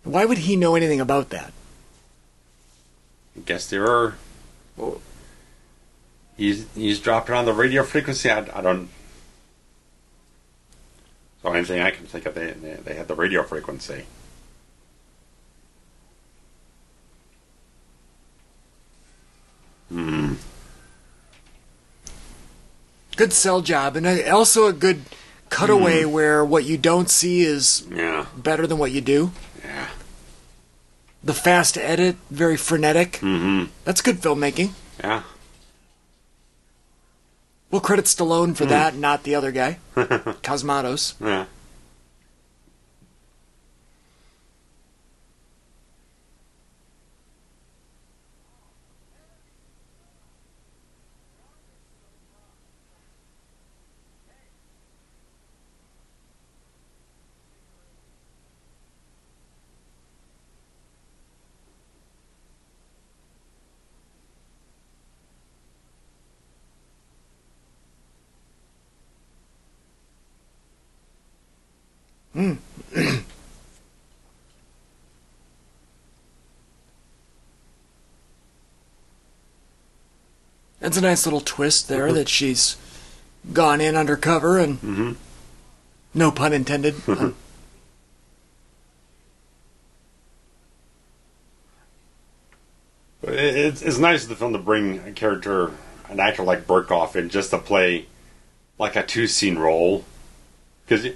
Why would he know anything about that? I guess there are... Well, he's dropped it on the radio frequency. I don't... So anything I can think of, they had the radio frequency. Good sell job, and also a good cutaway where what you don't see is better than what you do. Yeah. The fast edit, very frenetic. Mm-hmm. That's good filmmaking. Yeah. We'll credit Stallone for that, not the other guy. Cosmatos. Yeah. That's a nice little twist there that she's gone in undercover and no pun intended. It's nice of the film to bring a character, an actor like Berkoff in just to play like a two-scene role. Because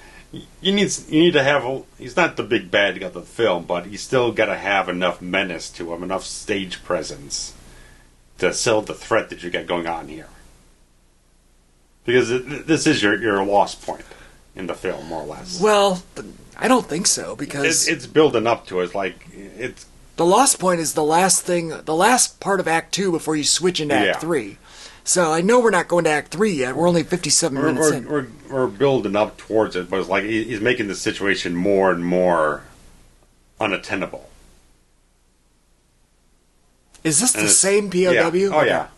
you need to have... He's not the big bad guy of the film, but he's still got to have enough menace to him, enough stage presence to sell the threat that you got going on here. Because this is your lost point in the film, more or less. Well, I don't think so, because... It's building up to it. Like, it's... The lost point is the last part of Act 2 before you switch into Act 3. So I know we're not going to Act 3 yet. We're only 57 minutes in. We're building up towards it, but it's like he's making the situation more and more unattainable. Is this the same POW? Yeah. Oh, yeah.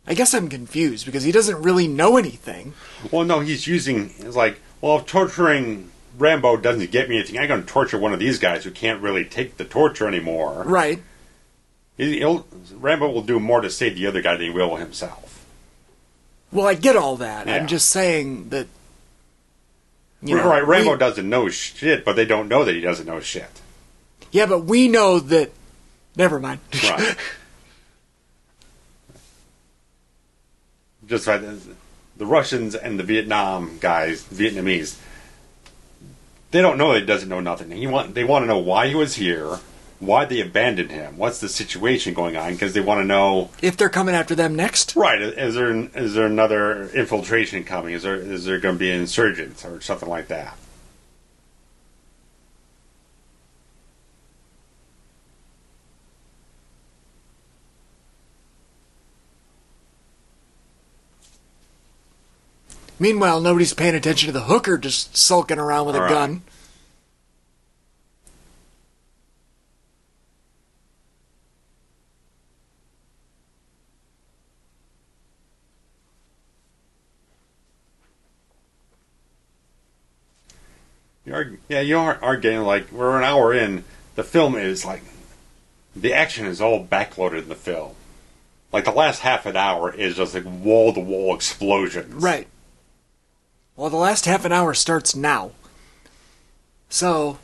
I guess I'm confused because he doesn't really know anything. Well, no, he's using... It's like, well, if torturing Rambo doesn't get me anything, I'm going to torture one of these guys who can't really take the torture anymore. Right. Rambo will do more to save the other guy than he will himself. Well, I get all that. Yeah. I'm just saying that... Right, Rambo doesn't know shit, but they don't know that he doesn't know shit. Yeah, but we know that... Never mind. Right. Just like the Russians and the Vietnamese, they don't know that he doesn't know nothing. They want to know why he was here, why they abandoned him, what's the situation going on, because they want to know if they're coming after them next. Right? Is there another infiltration coming? Is there going to be an insurgents or something like that? Meanwhile, nobody's paying attention to the hooker just sulking around with a gun. You are getting, like, we're an hour in. The film is like, the action is all backloaded in the film. Like, the last half an hour is just like wall-to-wall explosions. Right. Well, the last half an hour starts now. So...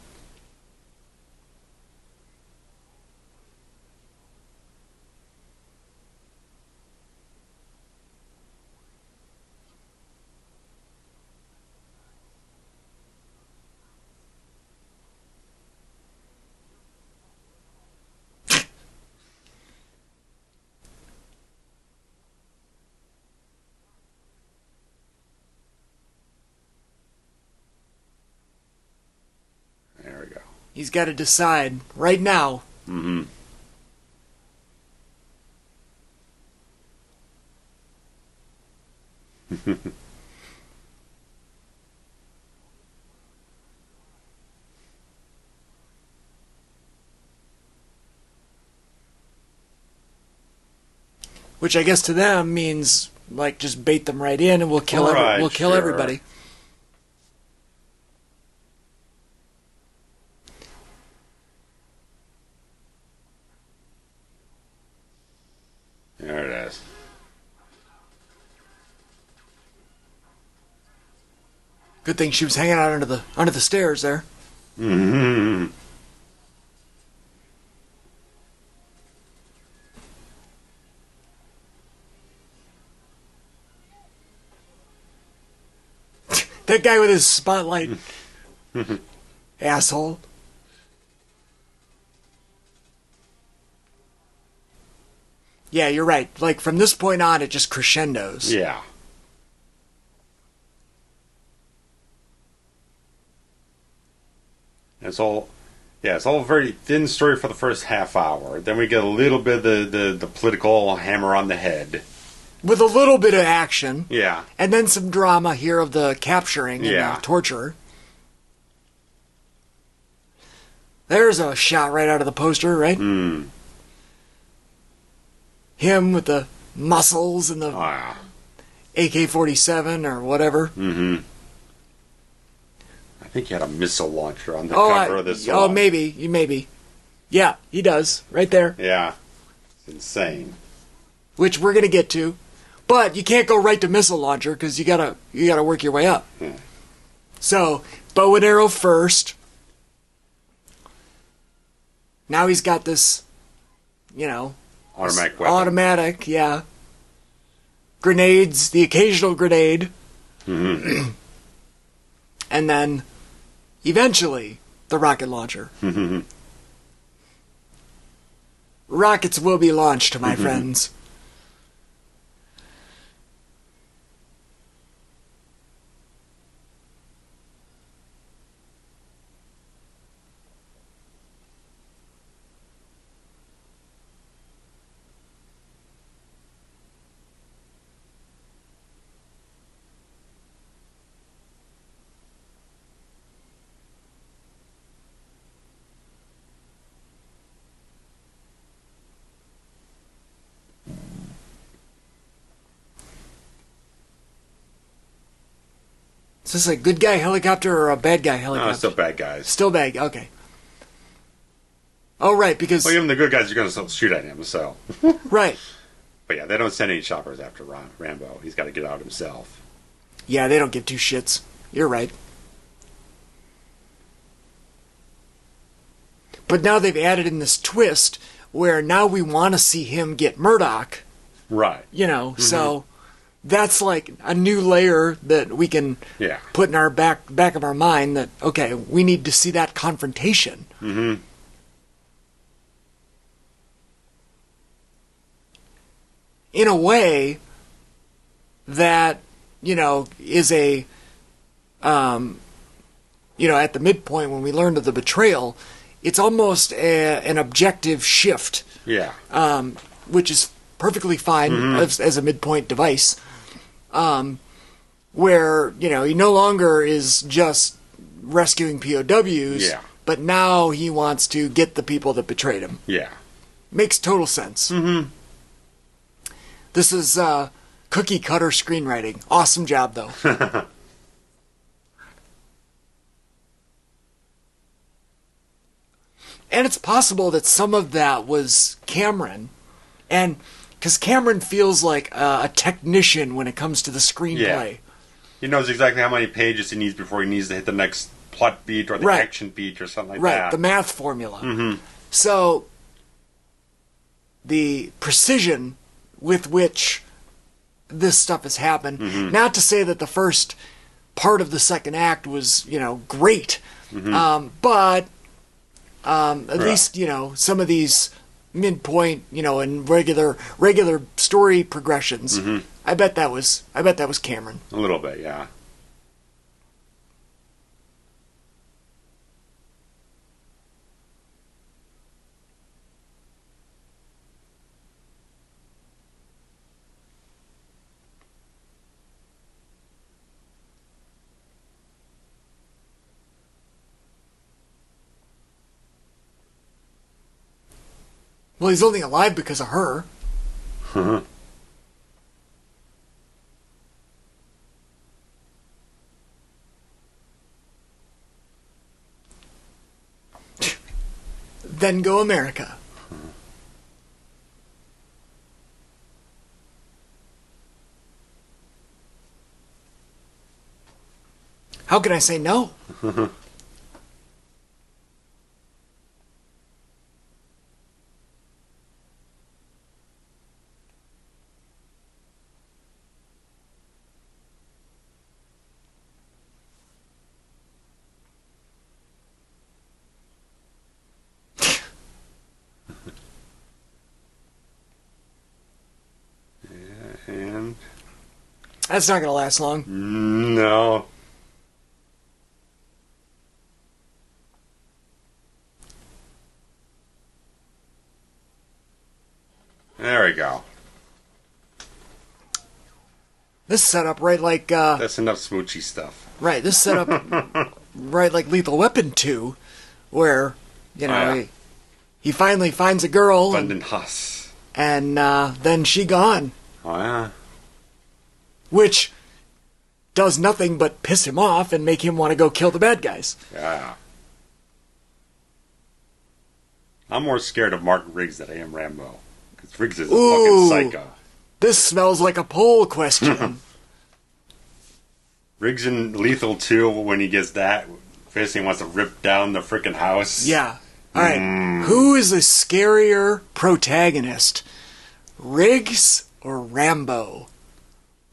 He's got to decide right now. Mm-hmm. Which I guess to them means, like, just bait them right in and we'll kill everybody. There it is. Good thing she was hanging out under the stairs there. Mm-hmm. That guy with his spotlight. Asshole. Yeah, you're right. Like, from this point on, it just crescendos. Yeah. It's all a very thin story for the first half hour. Then we get a little bit of the political hammer on the head. With a little bit of action. Yeah. And then some drama here of the capturing and the torture. There's a shot right out of the poster, right? Mm. Him with the muscles and the AK-47 or whatever. Mm-hmm. I think he had a missile launcher on the cover of this one. Oh, maybe. Yeah, he does. Right there. Yeah. It's insane. Which we're going to get to. But you can't go right to missile launcher because you gotta work your way up. So, bow and arrow first. Now he's got this, automatic weapon. Automatic, yeah. Grenades, the occasional grenade. Mm-hmm. And then, eventually, the rocket launcher. Mm-hmm. Rockets will be launched, my friends. Is this a good guy helicopter or a bad guy helicopter? No, still bad guys. Still bad, okay. Oh, right, because... Well, even the good guys are going to still shoot at him, so... Right. But yeah, they don't send any choppers after Rambo. He's got to get out himself. Yeah, they don't give two shits. You're right. But now they've added in this twist where now we want to see him get Murdoch. Right. So... That's like a new layer that we can put in our back of our mind that, okay, we need to see that confrontation. Mm-hmm. In a way that, is a, at the midpoint when we learned of the betrayal, it's almost an objective shift. Yeah. Which is perfectly fine as a midpoint device. Where, he no longer is just rescuing POWs, but now he wants to get the people that betrayed him. Yeah. Makes total sense. Mm-hmm. This is cookie cutter screenwriting. Awesome job, though. And it's possible that some of that was Cameron, and... Because Cameron feels like a technician when it comes to the screenplay. Yeah. He knows exactly how many pages he needs before he needs to hit the next plot beat or the action beat or something like that. Right, the math formula. Mm-hmm. So, the precision with which this stuff has happened, not to say that the first part of the second act was, great, but at least, some of these... midpoint, and regular story progressions. I bet that was Cameron. A little bit, yeah. Well, he's only alive because of her. Then go America. How can I say no? And that's not going to last long. No. There we go. This setup right like... that's enough smoochy stuff. Right, this setup right like Lethal Weapon 2, where, you know, he finally finds a girl. London Huss. And then she gone. Oh, yeah. Which does nothing but piss him off and make him want to go kill the bad guys. Yeah. I'm more scared of Mark Riggs than I am Rambo. Because Riggs is a fucking psycho. This smells like a poll question. Riggs in Lethal 2, when he gets that, basically wants to rip down the freaking house. Yeah. Alright. Who is the scarier protagonist? Riggs or Rambo?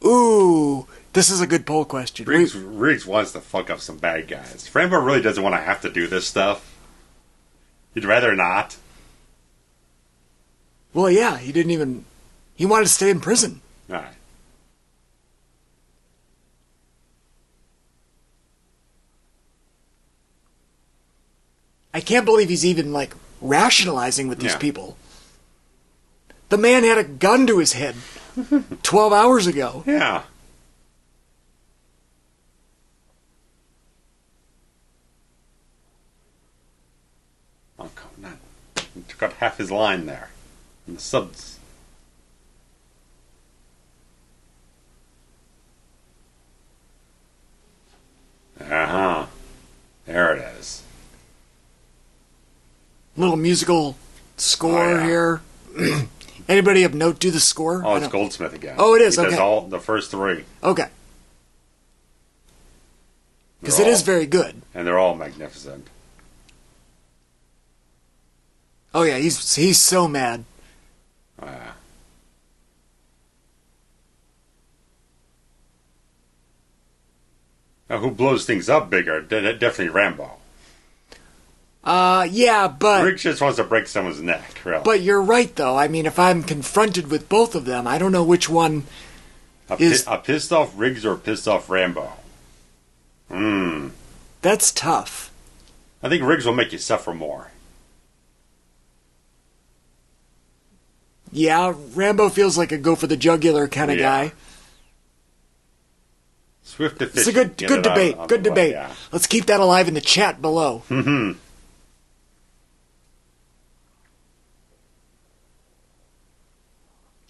Ooh, this is a good poll question. Riggs wants to fuck up some bad guys. Rambo really doesn't want to have to do this stuff. He'd rather not. Well, yeah, he didn't even... He wanted to stay in prison. Alright. I can't believe he's even, like, rationalizing with these people. The man had a gun to his head 12 hours ago. Yeah. Oh, come on. He took out half his line there. And the subs. Uh-huh. There it is. Little musical score here. Anybody of note do the score? Oh, it's Goldsmith again. Oh, it is, He okay. does all the first three. Okay. Because it is very good. And they're all magnificent. Oh, yeah, he's so mad. Oh, yeah. Now, who blows things up bigger? Definitely Rambo. Yeah, but... Riggs just wants to break someone's neck, really. But you're right, though. I mean, if I'm confronted with both of them, I don't know which one is... A pissed off Riggs or a pissed off Rambo? That's tough. I think Riggs will make you suffer more. Yeah, Rambo feels like a go-for-the-jugular kind of guy. Swift efficient. It's a good debate. Good debate. Yeah. Let's keep that alive in the chat below. Mm-hmm.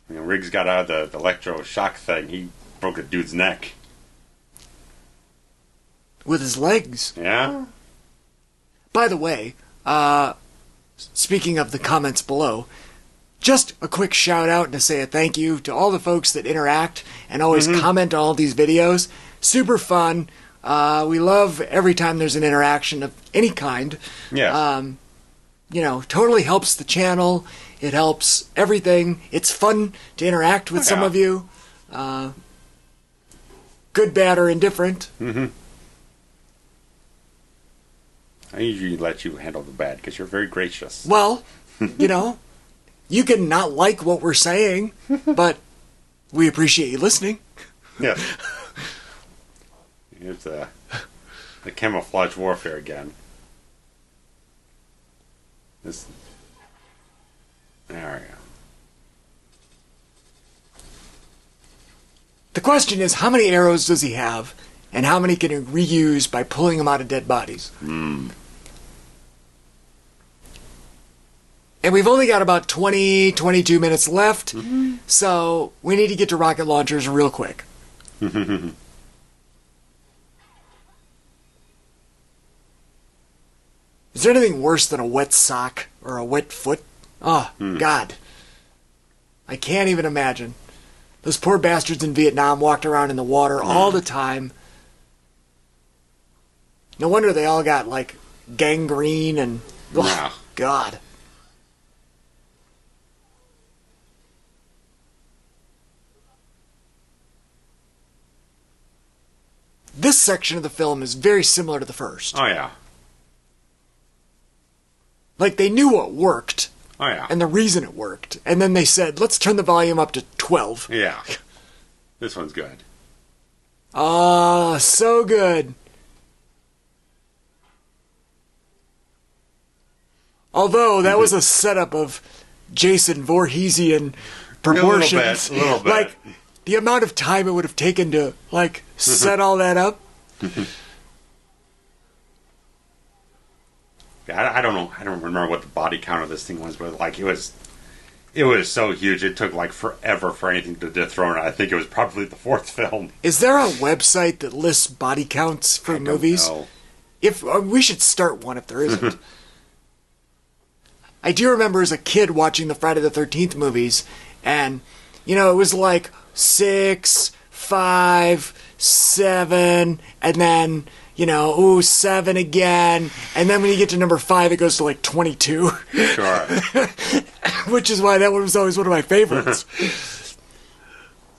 You know, Riggs got out of the electroshock thing. He broke a dude's neck. With his legs. Yeah? By the way, speaking of the comments below, just a quick shout out and to say a thank you to all the folks that interact and always comment on all these videos. Super fun. We love every time there's an interaction of any kind. Yes. You know, totally helps the channel. It helps everything. It's fun to interact with some of you. Good, bad, or indifferent. Mm-hmm. I usually let you handle the bad because you're very gracious. Well, you know, you can not like what we're saying, but we appreciate you listening. Yeah. Here's the camouflage warfare again. There we go. The question is, how many arrows does he have, and how many can he reuse by pulling them out of dead bodies? And we've only got about 20, 22 minutes left, so we need to get to rocket launchers real quick. Is there anything worse than a wet sock or a wet foot? Oh, God. I can't even imagine. Those poor bastards in Vietnam walked around in the water all the time. No wonder they all got, like, gangrene and... Oh, God. This section of the film is very similar to the first. Oh, yeah. Like, they knew what worked. Oh, yeah. And the reason it worked. And then they said, let's turn the volume up to 12. Yeah. This one's good. Ah, so good. Although, that was a setup of Jason Voorheesian proportions. A little bit. Like, the amount of time it would have taken to, like, set all that up. I don't know. I don't remember what the body count of this thing was, but like it was so huge. It took like forever for anything to dethrone it. I think it was probably the fourth film. Is there a website that lists body counts for movies? Know. If we should start one if there isn't. I do remember as a kid watching the Friday the 13th movies, and you know it was like 6, 5, 7, and then, you know, 7 again. And then when you get to number 5, it goes to like 22. Sure. Which is why that one was always one of my favorites.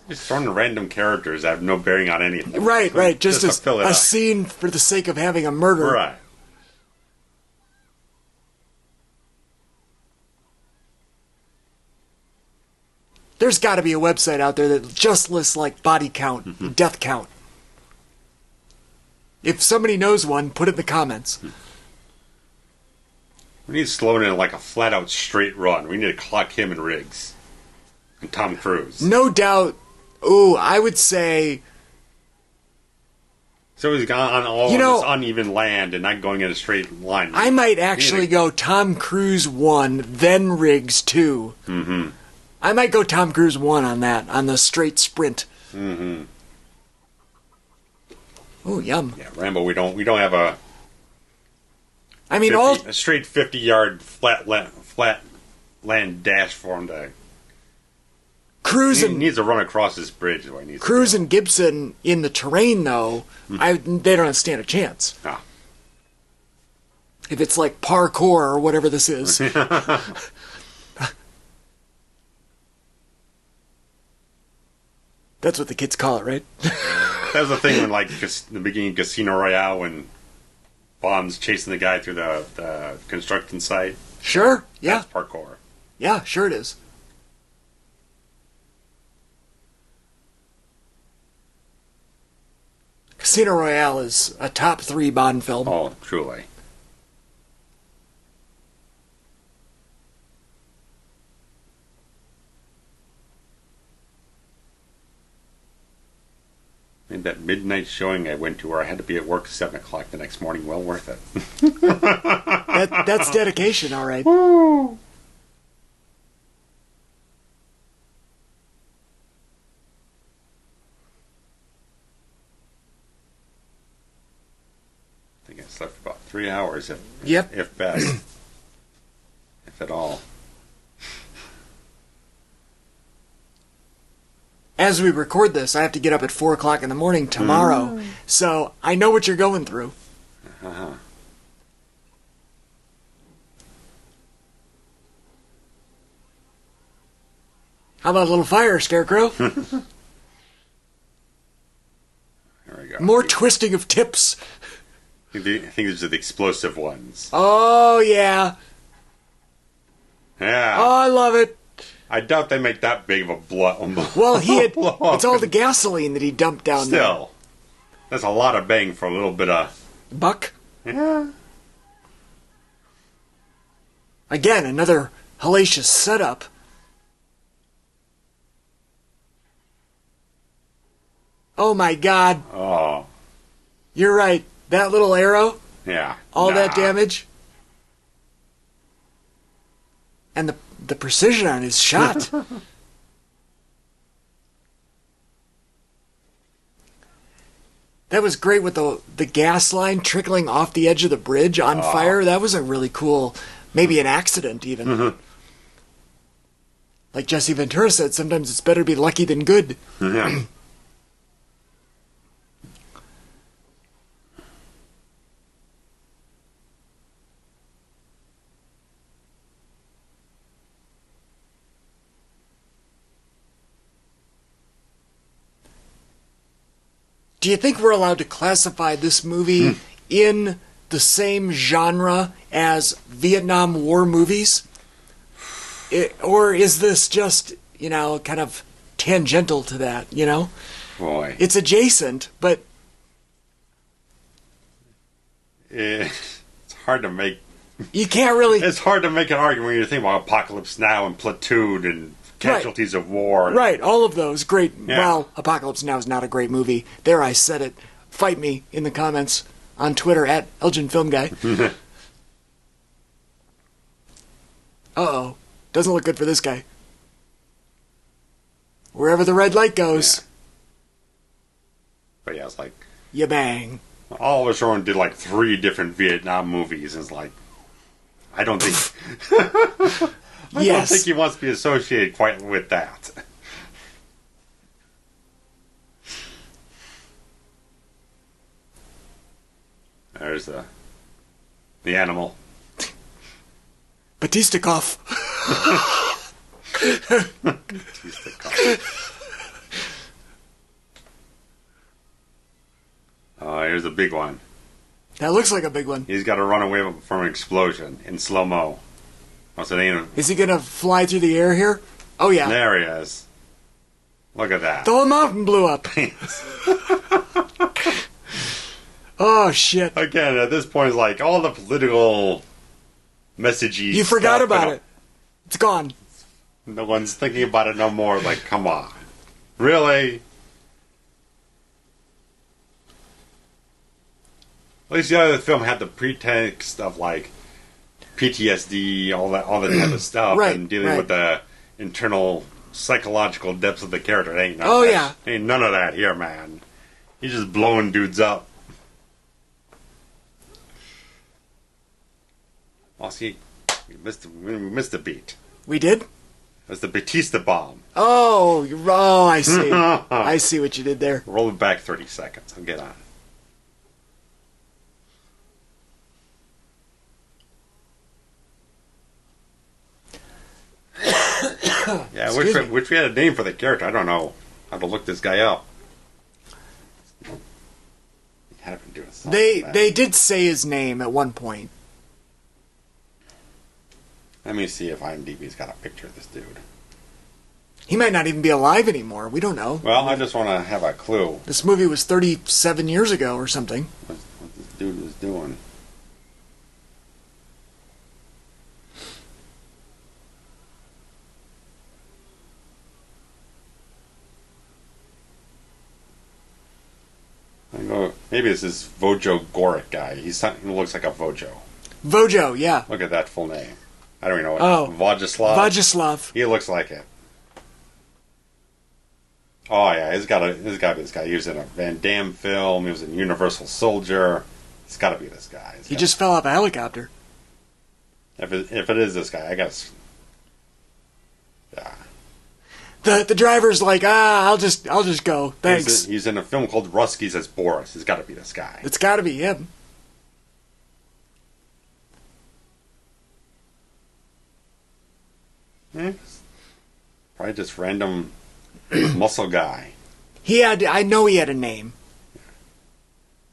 Just throwing random characters that have no bearing on anything. Right. Just a scene for the sake of having a murder. Right. There's got to be a website out there that just lists like body count, death count. If somebody knows one, put it in the comments. We need Stallone in like a flat-out straight run. We need to clock him and Riggs. And Tom Cruise. No doubt. Ooh, I would say... So he's gone on all of this uneven land and not going in a straight line. I might actually go Tom Cruise 1, then Riggs 2. Mm-hmm. I might go Tom Cruise 1 on that, on the straight sprint. Mm-hmm. Oh, yum. Yeah, Rambo, we don't have a... I mean, 50, a straight 50-yard flat land dash for him to... He needs to run across this bridge is what he needs Cruise to do. and Gibson in the terrain, though, they don't stand a chance. Ah. If it's like parkour or whatever this is. That's what the kids call it, right? That was the thing when, like, the beginning of Casino Royale when Bond's chasing the guy through the construction site. Sure, yeah. That's parkour. Yeah, sure it is. Casino Royale is a top 3 Bond film. Oh, truly. And that midnight showing I went to where I had to be at work at 7 o'clock the next morning, well worth it. That's dedication, all right. Woo! I think I slept about 3 hours, if best, if at all. As we record this, I have to get up at 4 o'clock in the morning tomorrow, so I know what you're going through. Uh-huh. How about a little fire, Scarecrow? There we go. More twisting of tips. I think these are the explosive ones. Oh, yeah. Yeah. Oh, I love it. I doubt they make that big of a blow. Well, it's all the gasoline that he dumped down there. Still, that's a lot of bang for a little bit of... Buck? Yeah. Again, another hellacious setup. Oh, my God. Oh. You're right. That little arrow? Yeah. All that damage? And the precision on his shot. That was great with the gas line trickling off the edge of the bridge on fire. That was a really cool, maybe an accident even. Mm-hmm. Like Jesse Ventura said, sometimes it's better to be lucky than good. Yeah. Do you think we're allowed to classify this movie in the same genre as Vietnam War movies? Or is this just, kind of tangential to that, Boy. It's adjacent, but... It's hard to make... You can't really... It's hard to make an argument when you think about Apocalypse Now and Platoon and Casualties of War. Right, all of those. Great. Yeah. Well, Apocalypse Now is not a great movie. There, I said it. Fight me in the comments on Twitter at Elgin Film Guy. Uh-oh. Doesn't look good for this guy. Wherever the red light goes. Yeah. But yeah, it's like... You bang. Oliver Stone did like 3 different Vietnam movies, and it's like... I don't think... I don't think he wants to be associated quite with that. There's the animal. Batistakov. Oh, here's a big one. That looks like a big one. He's got to run away from an explosion in slow-mo. What's the name? Is he going to fly through the air here? Oh, yeah. There he is. Look at that. The whole mountain blew up. Oh, shit. Again, at this point, it's like all the political messagey You forgot about it. It's gone. No one's thinking about it no more. Like, come on. Really? At least the other film had the pretext of, like, PTSD, all that type of stuff, and dealing with the internal psychological depths of the character. Ain't none of that here, man. He's just blowing dudes up. Oh, see, we missed a beat. We did? That's the Batista bomb. Oh, I see. I see what you did there. Roll it back 30 seconds. I'll get on it. Yeah, I wish we had a name for the character. I don't know how to look this guy up. They did say his name at one point. Let me see if IMDb's got a picture of this dude. He might not even be alive anymore. We don't know. Well, I just want to have a clue. This movie was 37 years ago or something. What this dude was doing. Maybe it's this Vojo Goric guy. He looks like a Vojo. Vojo, yeah. Look at that full name. I don't even know what. Oh. Vajislav. He looks like it. Oh yeah, it's got to be this guy. He was in a Van Damme film. He was in Universal Soldier. It's got to be this guy. He just fell off a helicopter. If it is this guy, I guess. Yeah. The driver's like, I'll just go. Thanks. He's in a film called Ruskies as Boris. It's got to be this guy. It's got to be him. Probably just random muscle guy. I know he had a name.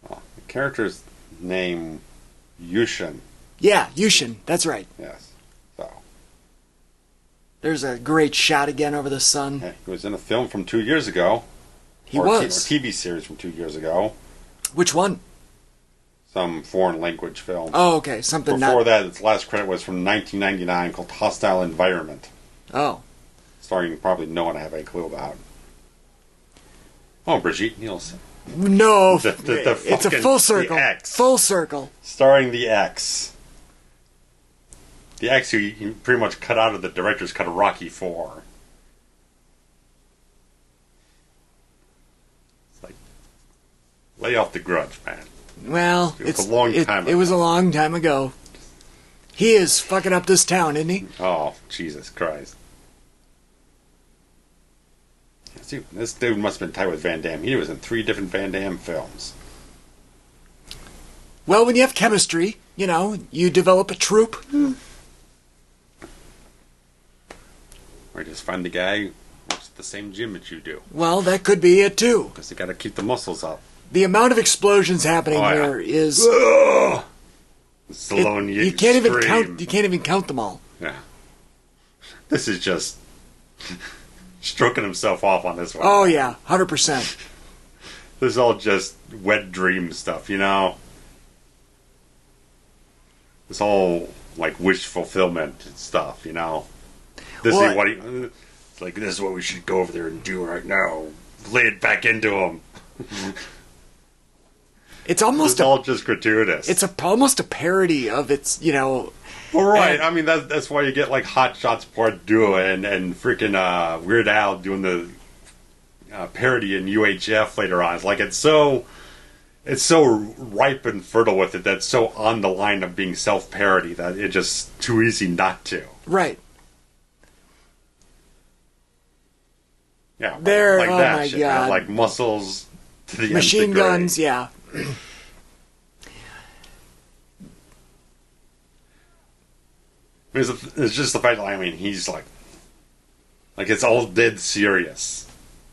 Well, the character's name, Yushin. Yeah, Yushin. That's right. Yes. So. There's a great shot again over the sun. Yeah, he was in a film from 2 years ago. Or a TV series from 2 years ago. Which one? Some foreign language film. Oh, okay. Something Before that, its last credit was from 1999 called Hostile Environment. Oh. Starring probably no one I have any clue about. Oh, Brigitte Nielsen. No, it's a full circle. The X. Full circle. Starring the X. The actually you pretty much cut out of the director's cut of Rocky IV. It's like, lay off the grudge, man. Well, it was a long time ago. It was a long time ago. He is fucking up this town, isn't he? Oh, Jesus Christ. See, this dude must have been tight with Van Damme. He was in 3 different Van Damme films. Well, when you have chemistry, you develop a troupe. Or just find the guy who works at the same gym that you do. Well, that could be it, too. Because you got to keep the muscles up. The amount of explosions happening here is... Stallone, you can't even count. You can't even count them all. Yeah. This is just stroking himself off on this one. Oh yeah, 100%. This is all just wet dream stuff, It's all like wish fulfillment stuff, This is what it's like. This is what we should go over there and do right now. Lay it back into him. It's almost all just gratuitous. It's almost a parody of its, Well, right. I mean, that's why you get like Hot Shots Part 2 and freaking Weird Al doing the parody in UHF later on. It's like it's so ripe and fertile with it. That's so on the line of being self-parody that it's just too easy not to. Right. Yeah. There. Like oh that my shit, god. Like muscles to the machine nth guns. degree. Yeah. It's just the fact that, he's like it's all dead serious.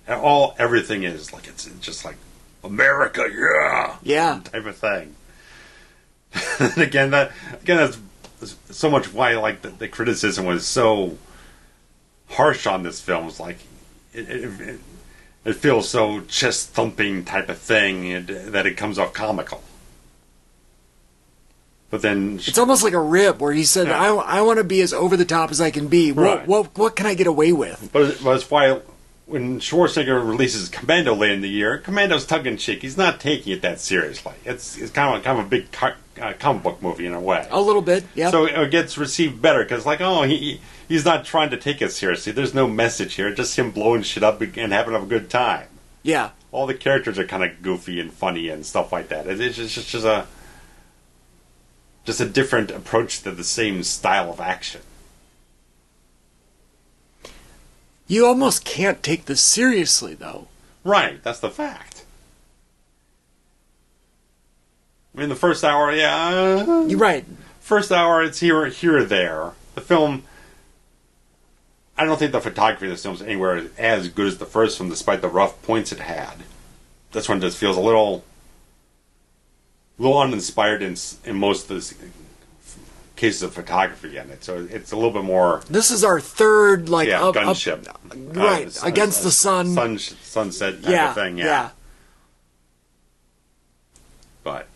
Everything is like, it's just like, America, yeah, type of thing. And again, that's so much why, like, the criticism was so harsh on this film. It's like, it feels so chest-thumping type of thing that it comes off comical. But then it's almost like a rib where he said, yeah. I want to be as over the top as I can be. Right. What can I get away with? But it's why when Schwarzenegger releases Commando later in the year, Commando's tongue-in-cheek. He's not taking it that seriously. It's kind of a big comic book movie in a way. A little bit, yeah. So it gets received better because, like, he's not trying to take it seriously. There's no message here. Just him blowing shit up and having a good time. Yeah. All the characters are kind of goofy and funny and stuff like that. It's just a different approach to the same style of action. You almost can't take this seriously, though. Right, that's the fact. I mean, the first hour, yeah. You're right. First hour, it's here or there. The film, I don't think the photography of this film is anywhere as good as the first one, despite the rough points it had. This one just feels a little uninspired in most of the cases of photography in it, so it's a little bit more. This is our third, gunship, right? Against the sun, sunset type of thing, yeah. But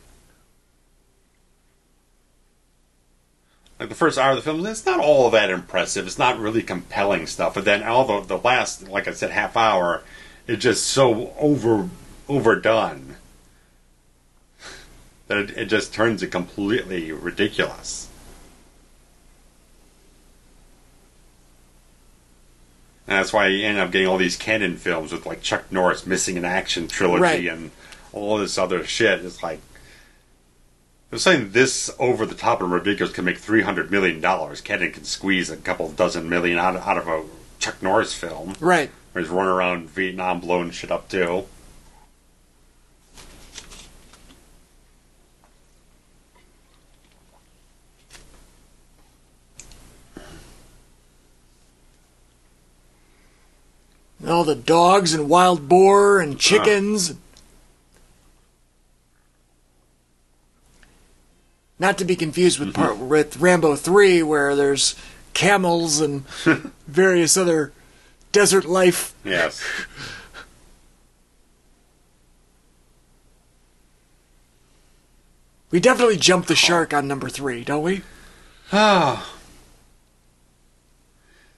like the first hour of the film, it's not all that impressive. It's not really compelling stuff. But then all the last, like I said, half hour, it's just so overdone that it just turns it completely ridiculous. And that's why you end up getting all these canon films with, like, Chuck Norris Missing in Action trilogy and all this other shit. It's like, if something this over the top and ridiculous can make $300 million, Canon can squeeze a couple dozen million out of a Chuck Norris film. Right. Where he's running around Vietnam blowing shit up too. All the dogs and wild boar and chickens. Not to be confused with Rambo 3, where there's camels and various other desert life. Yes. We definitely jumped the shark on number 3, don't we?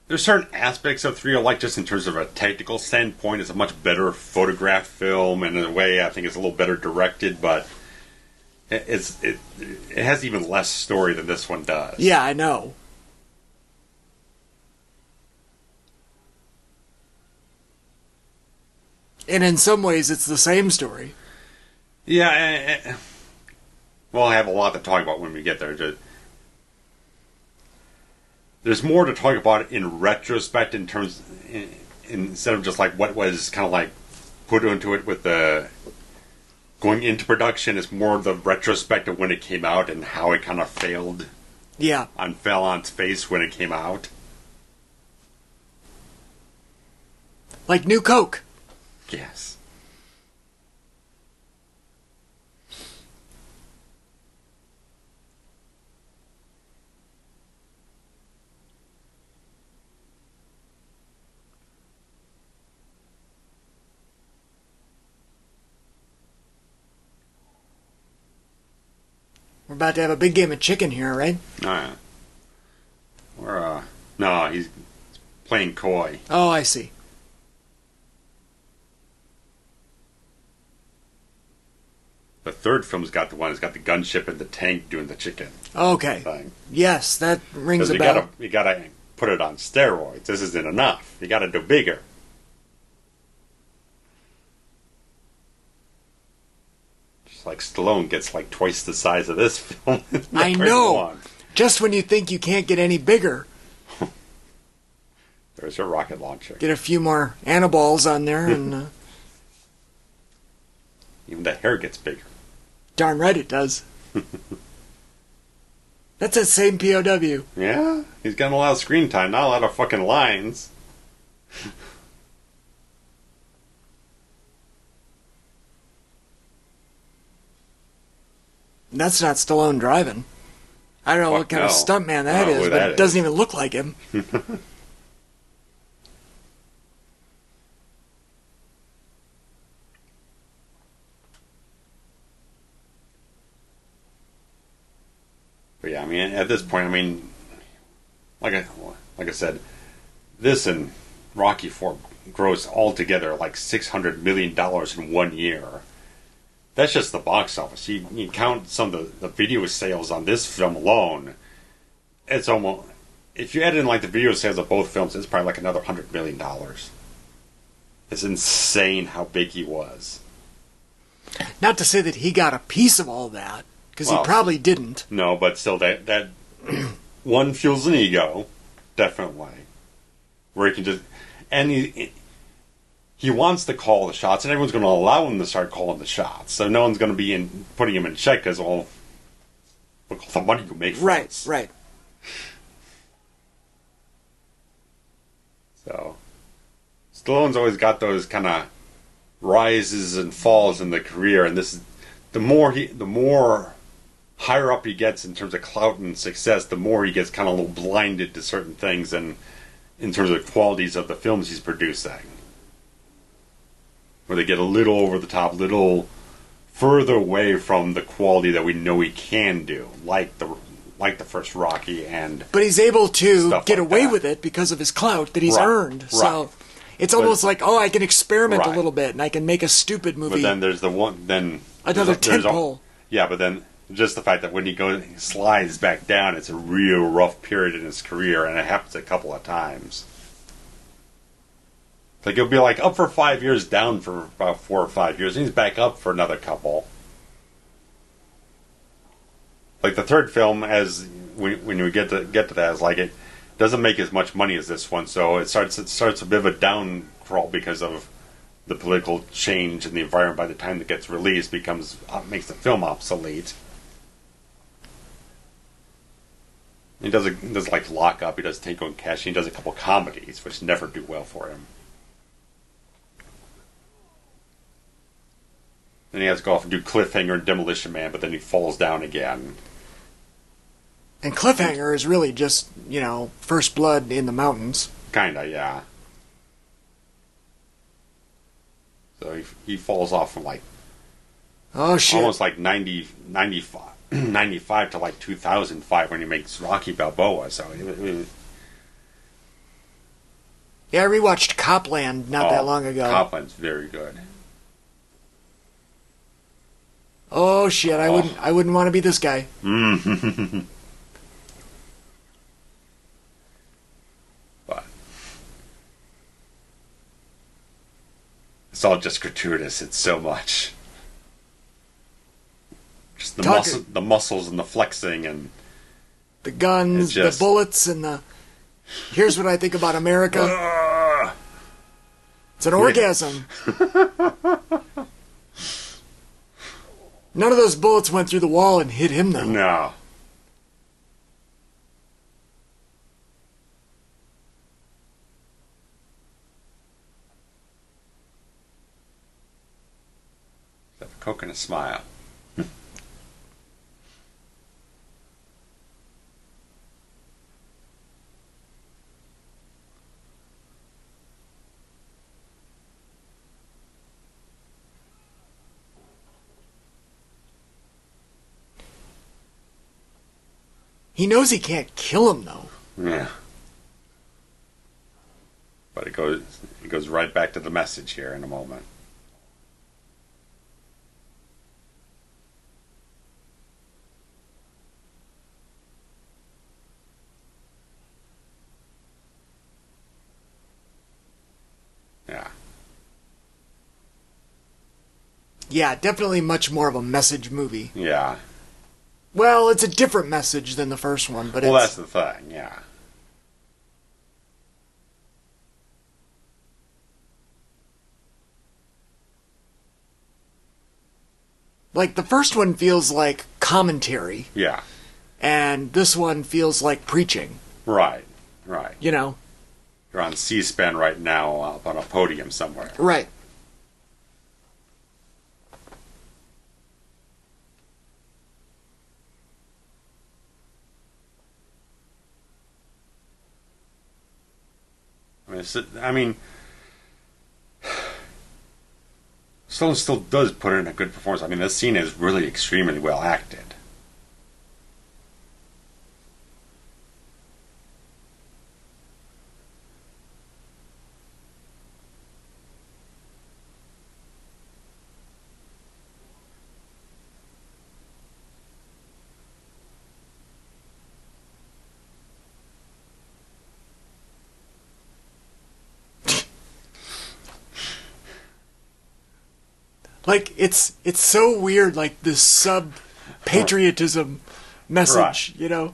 There's certain aspects of 3 I like just in terms of a technical standpoint. It's a much better photographed film, and in a way I think it's a little better directed, but it has even less story than this one does. Yeah, I know. And in some ways, it's the same story. Yeah. Well, I have a lot to talk about when we get there. There's more to talk about in retrospect instead of just like what was kind of like put into it with the going into production. It's more the retrospect of when it came out and how it kind of failed. Yeah. Fell on its face when it came out. Like New Coke. Yes. We're about to have a big game of chicken here, right? Oh, yeah. No, he's playing coy. Oh, I see. The third film's got the one. It's got the gunship and the tank doing the chicken. Okay. Thing. Yes, that rings a bell. You gotta put it on steroids. This isn't enough. You gotta do bigger. Just like Stallone gets like twice the size of this film. I know. Just when you think you can't get any bigger. There's a rocket launcher. Get a few more anaballs on there and... Even the hair gets bigger. Darn right it does. That's that same POW. Yeah, he's getting a lot of screen time, not a lot of fucking lines. That's not Stallone driving. I don't know what kind of stuntman that is, but it doesn't even look like him. But yeah, I mean, at this point, I mean, like I said, this and Rocky IV grossed altogether like $600 million in 1 year. That's just the box office. You count some of the video sales on this film alone, it's almost... If you add in like the video sales of both films, it's probably like another $100 million. It's insane how big he was. Not to say that he got a piece of all that, because he probably didn't. No, but still, that one fuels an ego, definitely. Where he can just... And he wants to call the shots, and everyone's going to allow him to start calling the shots. So no one's going to be putting him in check because, well, look all the money you make for us. Right. So, Stallone's always got those kind of rises and falls in the career, and this is the more higher up he gets in terms of clout and success, the more he gets kind of a little blinded to certain things, and in terms of the qualities of the films he's producing, where they get a little over the top, little further away from the quality that we know he can do, like the first Rocky. But he's able to get away with it because of his clout that he's earned. So it's almost like, I can experiment a little bit and I can make a stupid movie. But then there's another tentpole. Yeah, but then just the fact that when he slides back down, it's a real rough period in his career, and it happens a couple of times. Like, he'll be like up for 5 years, down for about 4 or 5 years, and he's back up for another couple. Like the third film, as when we get to that, is like it doesn't make as much money as this one, so it starts a bit of a down crawl because of the political change in the environment. By the time it gets released, makes the film obsolete. He does like Lock Up, he does Tango and Cash, he does a couple comedies, which never do well for him. Then he has to go off and do Cliffhanger and Demolition Man, but then he falls down again. And Cliffhanger is really just, First Blood in the mountains. Kinda, yeah. So he falls off from like... Oh, shit. Almost like 95 to like 2005 when he makes Rocky Balboa, so... Yeah, I rewatched Copland not that long ago. Copland's very good. Oh shit! I wouldn't want to be this guy. But it's all just gratuitous. It's so much. Just the muscles and the flexing and the guns, the bullets, and the... Here's what I think about America. It's an orgasm. None of those bullets went through the wall and hit him, though. No. Have a Coke and a smile. He knows he can't kill him, though. Yeah. But it goes right back to the message here in a moment. Yeah. Yeah, definitely much more of a message movie. Yeah. Well, it's a different message than the first one, but that's the thing, yeah. Like, the first one feels like commentary. Yeah. And this one feels like preaching. Right. You know? You're on C-SPAN right now up on a podium somewhere. Right. I mean, Stallone still does put in a good performance. I mean, this scene is really extremely well acted. Like, it's so weird, like, this sub-patriotism message, right. You know?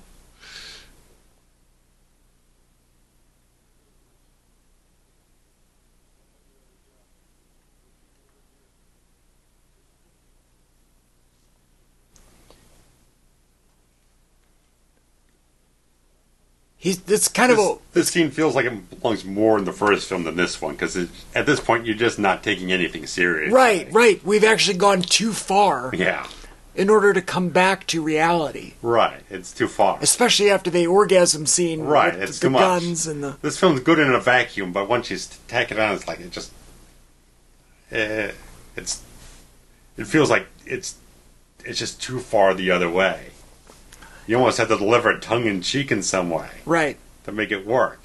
It's kind of this scene feels like it belongs more in the first film than this one, because at this point you're just not taking anything serious. Right. We've actually gone too far. Yeah. In order to come back to reality. Right. It's too far. Especially after the orgasm scene. Right. With it's the too guns much. And the... This film's good in a vacuum, but once you tack it on, it's like it just... it feels like it's just too far the other way. You almost have to deliver it tongue-in-cheek in some way. Right. To make it work.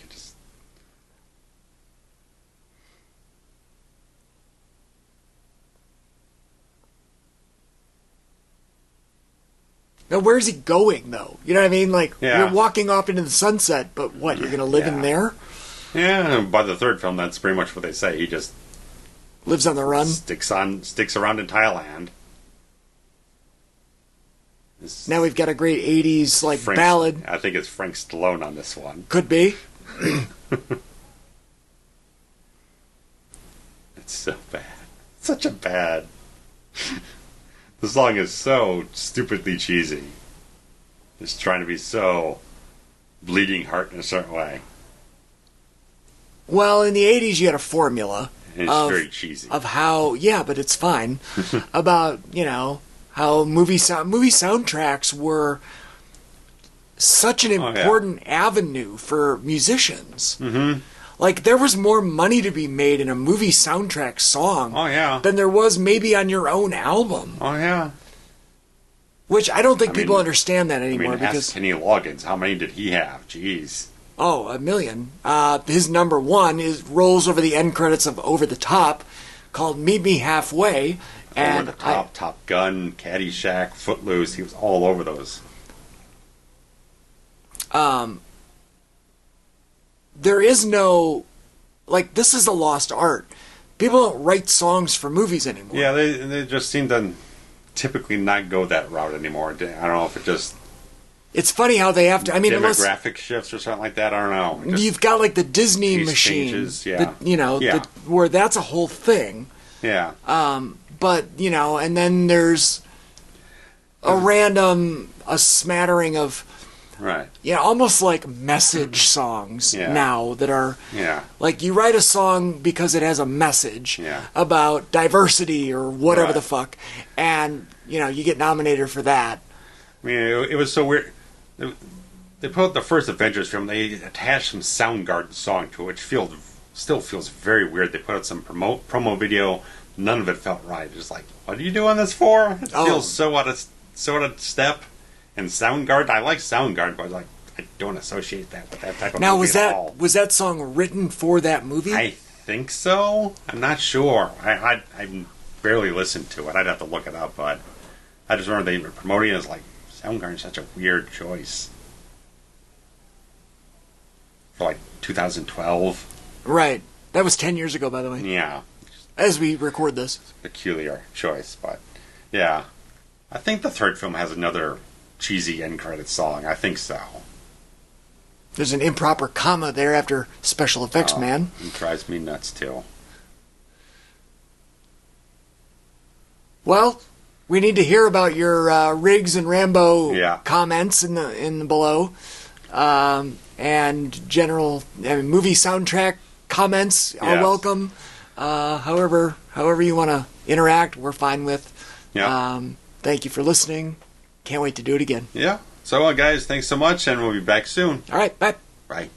Now, where's he going, though? You know what I mean? Like, You're walking off into the sunset, but what, you're going to live in there? Yeah, by the third film, that's pretty much what they say. He just... lives on the run? Sticks around in Thailand. Now we've got a great 80s, ballad. I think it's Frank Stallone on this one. Could be. It's so bad. Such a bad... The song is so stupidly cheesy. It's trying to be so bleeding heart in a certain way. Well, in the 80s you had a formula. And it's very cheesy. Of how... Yeah, but it's fine. About, how movie soundtracks were such an important avenue for musicians. Mm-hmm. Like, there was more money to be made in a movie soundtrack song than there was maybe on your own album. Oh, yeah. Which I don't think people understand that anymore. Because Kenny Loggins, how many did he have? Jeez. Oh, 1 million. His number one rolls over the end credits of Over the Top, called Meet Me Halfway. Over the Top, Top Gun, Caddyshack, Footloose. He was all over those. There is no... Like, this is a lost art. People don't write songs for movies anymore. Yeah, they just seem to typically not go that route anymore. I don't know if it just... It's funny how they have to... I mean, demographic shifts or something like that. I don't know. You've got like the Disney machine. Changes, yeah. Where that's a whole thing. Yeah. But, and then there's a smattering of... Right. Yeah, almost like message songs now that are... Yeah. Like, you write a song because it has a message about diversity or whatever the fuck, and, you get nominated for that. I mean, it was so weird. They put out the first Avengers film, they attached some Soundgarden song to it, which still feels very weird. They put out some promo video, none of it felt right. It's like, what are you doing this for? It feels so out of step. And Soundgarden, I like Soundgarden, but I don't associate that with that type of movie at all. Was that song written for that movie? I think so. I'm not sure. I barely listened to it. I'd have to look it up, but I just remember they were promoting it as like, Soundgarden's such a weird choice. For like 2012. Right. That was 10 years ago, by the way. Yeah. As we record this. It's a peculiar choice, but yeah. I think the third film has another cheesy end credit song. I think so. There's an improper comma there after special effects, man. It drives me nuts, too. Well, we need to hear about your Riggs and Rambo comments in the below. And general movie soundtrack comments are welcome. However you want to interact, we're fine with. Yeah. Thank you for listening. Can't wait to do it again. Yeah. So, guys, thanks so much, and we'll be back soon. All right. Bye. Bye.